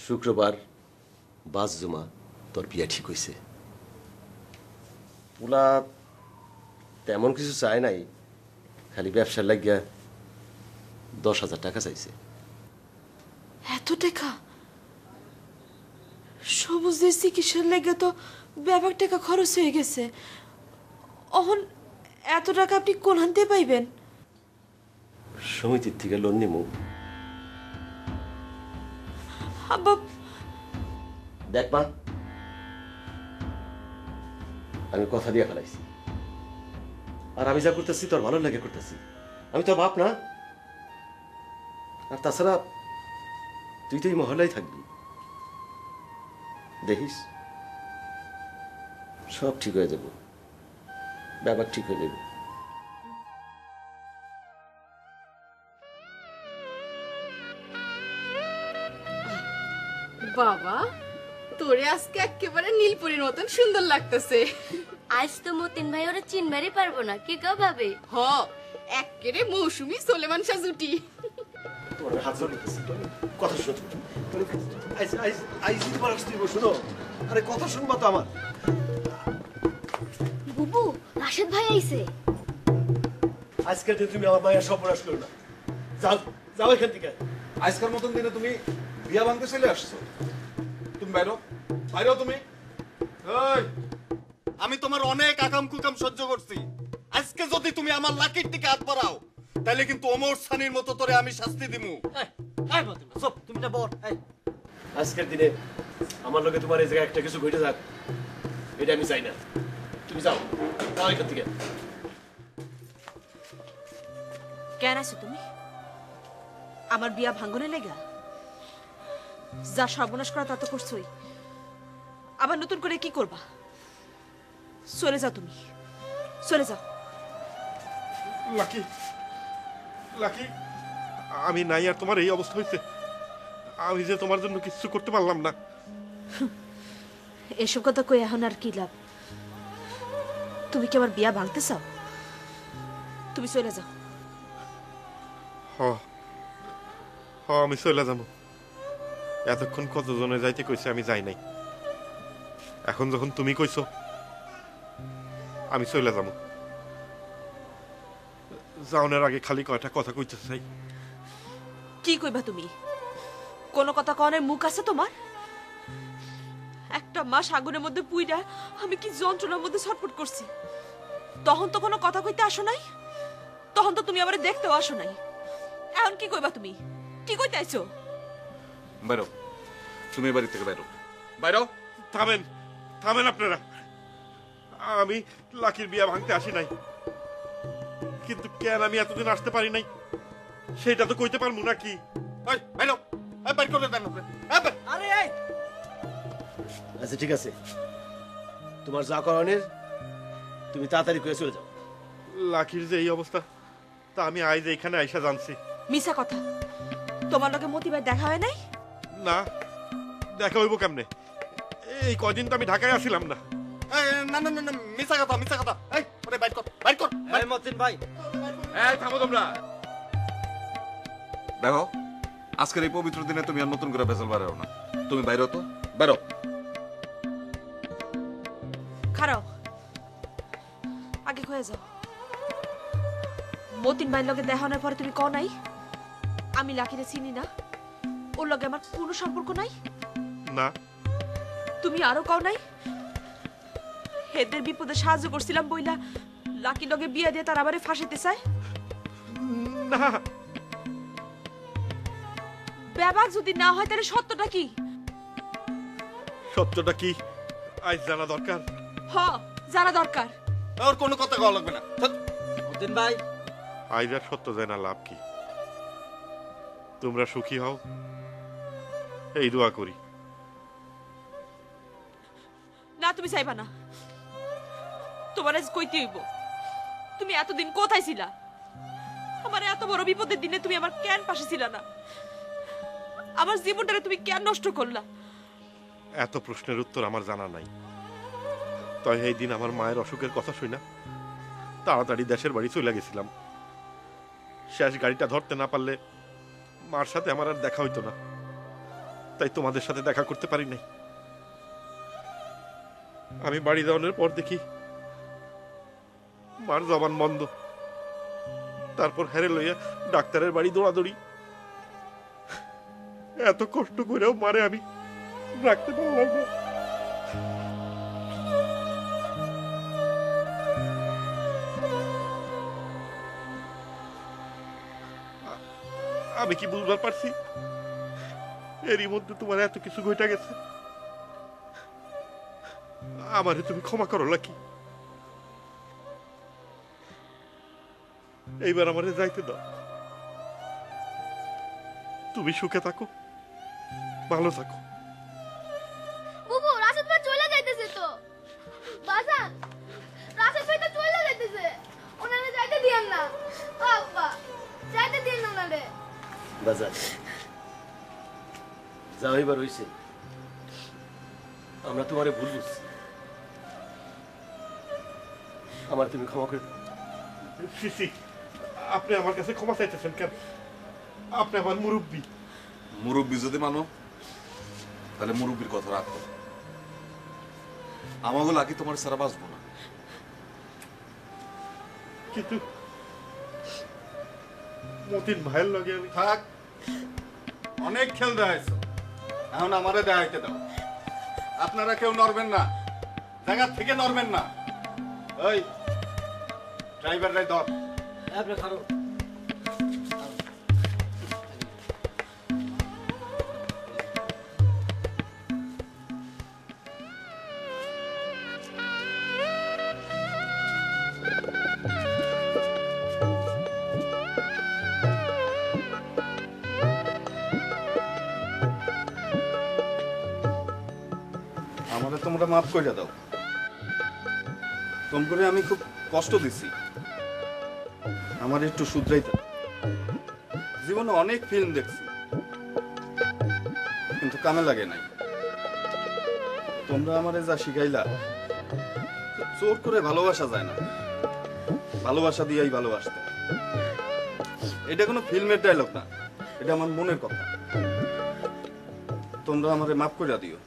শুক্রবার বাস জমা তোর বিয়া ঠিক হয়েছে। পোলা তেমন কিছু চায় নাই, খালি ব্যবসার লাগিয়া 10,000 টাকা চাইছে। এত টাকা? সবুজদের চিকিৎসার লেগে তো ব্যাপক টাকা খরচ হয়ে গেছে। অহন এত টাকা আপনি কোন হানতে পাইবেন? সমিতির থেকে লোন নিমু। আব্বা দেখ মা, আমি কথা দিয়ে ফেলাইছি, আর আমি যা করতেছি তোর ভালো লাগে করতেছি। আমি তোর বাপ না? আর তাছাড়া তুই তো এই মহল্লায় থাকবি, দেখিস সব ঠিক হয়ে যাব, ব্যাপার ঠিক হয়ে যাবে। বাবা তোরে আজকে একেবারে নীলপরীর মতন সুন্দর লাগতেছে। আজ তো মতিন ভাই ওরা চিনবারই পারবো না, কি কা ভাবে? হ, একেবারে মৌসুমী সোলেমান সাজুটি। তোমার হাত জোর করতেছি, কথা শোনো। আইস আইস আইস তোমার আসতে শোনো। আরে কথা শুনবা তো আমার। বুবু, রাশেদ ভাই আইছে। আজকের দিন তুমি আমার মায়ের সর্বনাশ করো না। যাও যাও এখান থেকে। আজকের মতন দিনে তুমি বিয়া ভাঙতে চলে আসছো? তুমি বাইরো বাইরো তুমি। এই, আমি তোমার অনেক আকাম কুকাম সহ্য করছি। আজকে যদি তুমি আমার লাকির দিকে হাত বাড়াও তাহলে কিন্তু ওমর সানির মতো তোরে আমি শাস্তি দিমু। তুমি না বল। আজকের দিনে আমার লগে তোমার এই জায়গায় একটা কিছু ঘটে যাক, এটা আমি চাই না। তুমি যাও যাও এখান থেকে। কেন আছো তুমি আমার বিয়া ভাঙ্গনে লেগা? যা সর্বনাশ করা তা তো করছোই, আবার নতুন করে কি করবা? চলে যাও, তুমি চলে যাও। লাকি লাকি, আমি নাই আর তোমার এই অবস্থা হয়েছে। আমি যে তোমার জন্য কিছু করতে পারলাম না। এসব কথা কই এখন আর কি লাভ? তুমি কি আমার বিয়া ভাঙতে চাও? তুমি চলে যাও। হ হ, আমি চলে যাবো। এতক্ষণ কতজনে যাইতে কইছে আমি যাই নাই। এখন যখন তুমি কইছো আমি চলে যাবো। যাওনের আগে খালি কয়টা কথা কইতে চাই। কি কইবা তুমি? কোন কথা কনের মুখ আছে তোমার? একটা মাস আগুনের মধ্যে পুইরা আমি কি যন্ত্রণার মধ্যে ছটফট করছি, তখন তো কোনো কথা কইতে আসো নাই। তখন তো তুমি আমারে দেখতেও আসো নাই। এখন কি কইবা তুমি? কি কইতে আইছো? বাইরো, তুমি এই বাড়ি থেকে বাইরো বাইরো। থামেন থামেন আপনারা। আমি লাকির বিয়া ভাঙতে আসি নাই, কিন্তু কেন আমি এতদিন আসতে পারি নাই সেটা তো কইতে পারবো না। কি বাইরো, বাইর করে দেন। আরে এই আচ্ছা ঠিক আছে, তোমার যা করানোর তুমি তাড়াতাড়ি করে চলে যাও। লাকির যে এই অবস্থা তা আমি আজ এইখানে আইসা জানছি। মিছা কথা, তোমার লগে মতিবার দেখা হয় নাই? না, দেখা হইব কেমনে? এই কয়দিন তো আমি ঢাকায় আসিলাম না। না না না, মিছা কথা মিছা কথা। এই ওরে বাইর কর বাইর কর। এই মতিন ভাই, এই থামো তোমরা। দেখো, আজকের এই পবিত্র দিনে তুমি আর নতুন করে ভেজাল বাড়াও না। তুমি বাইরো তো, বাইরো। খারাও, আগে হয়ে যাও। মতিন ভাইয়ের লগে দেখা হওয়ার পরে তুমি কও নাই আমি লাকিরে চিনি না, ওর লগে আমার কোনো সম্পর্ক নাই? না। তুমি আরো কও নাই হেদের বিপদে সাহায্য করছিলাম বইলা লাকি লগে বিয়া দিয়ে তার আবারে ফাঁসাইতে চায়? না। ব্যাপার যদি না হয় তাহলে সত্যটা কি? সত্যটা কি আজ জানা দরকার। হ, জানা দরকার। ওর কোনো কথা কওয়া লাগবে না। মতিন ভাই, আজ আর সত্য জানা লাভ কি? তোমরা সুখী হও এই দোয়া করি। না, তুমি চাইবা না। তোমার আজ কইতে হইব তুমি এতদিন কোথায় ছিলা? আমার এত বড় বিপদের দিনে তুমি আমার কেন পাশে ছিলা না? আমার জীবনটারে তুমি কেন নষ্ট করলা? এত প্রশ্নের উত্তর আমার জানা নাই। তাই এই দিন আমার মায়ের অসুখের কথা শুই না তাড়াতাড়ি দেশের বাড়ি চলে গেছিলাম। শেষ গাড়িটা ধরতে না পারলে মার সাথে আমার আর দেখা হইতো না, তাই তোমাদের সাথে দেখা করতে পারি নাই। আমি বাড়ি যাওয়ানোর পর দেখি মার জবান বন্ধ। তারপর হেরে লইয়া ডাক্তারের বাড়ি দৌড়াদৌড়ি। এত কষ্ট করেও মারে আমি রাখতে পারলাম না। আমি কি বুঝবার পারছি এরই মধ্যে তোমার এত কিছু ঘটে গেছে? আমারে তুমি ক্ষমা করো লাকি। এইবার আমারে যাইতে দাও। তুমি সুখে থাকো, ভালো থাকো। বুবু, রাশেদ ভাই চলে যাইতেছে তো। বাজান, রাশেদ ভাই তো চলে যাইতেছে। ওনারে যাইতে দিয়েন না। আব্বা, যাইতে দিয়েন না ওনারে। বাজার যাও, এবার হইছে। আমরা তোমারে ভুল বুঝছি। আমার তুমি ক্ষমা করে দাও। সিসি, আপনি আমার কাছে ক্ষমা চাইতেছেন কেন? আপনি আমার মুরব্বী। মুরব্বী যদি মানো তাহলে মুরব্বীর কথা রাখো। আমাকে লাকি তোমার সারা বাঁচবো না। কিন্তু মতিন ভাইয়ের লগে আমি থাক, অনেক খেল দেখাইছো, এখন আমারে দেখাইতে দাও। আপনারা কেউ নড়বেন না, জায়গা থেকে নড়বেন না। ওই ড্রাইভাররাই ধর। আপনি খারো। আমারে তোমরা মাফ করে দাও। তোম করে আমি খুব কষ্ট দিছি, আমার একটু শুধরাইতে। জীবনে অনেক ফিল্ম দেখছি কিন্তু কামে লাগে নাই। তোমরা আমারে যা শিখাইলা, জোর করে ভালোবাসা যায় না, ভালোবাসা দিয়েই ভালোবাসতে। এটা কোনো ফিল্মের ডায়লগ না, এটা আমার মনের কথা। তোমরা আমারে মাফ করে দিও।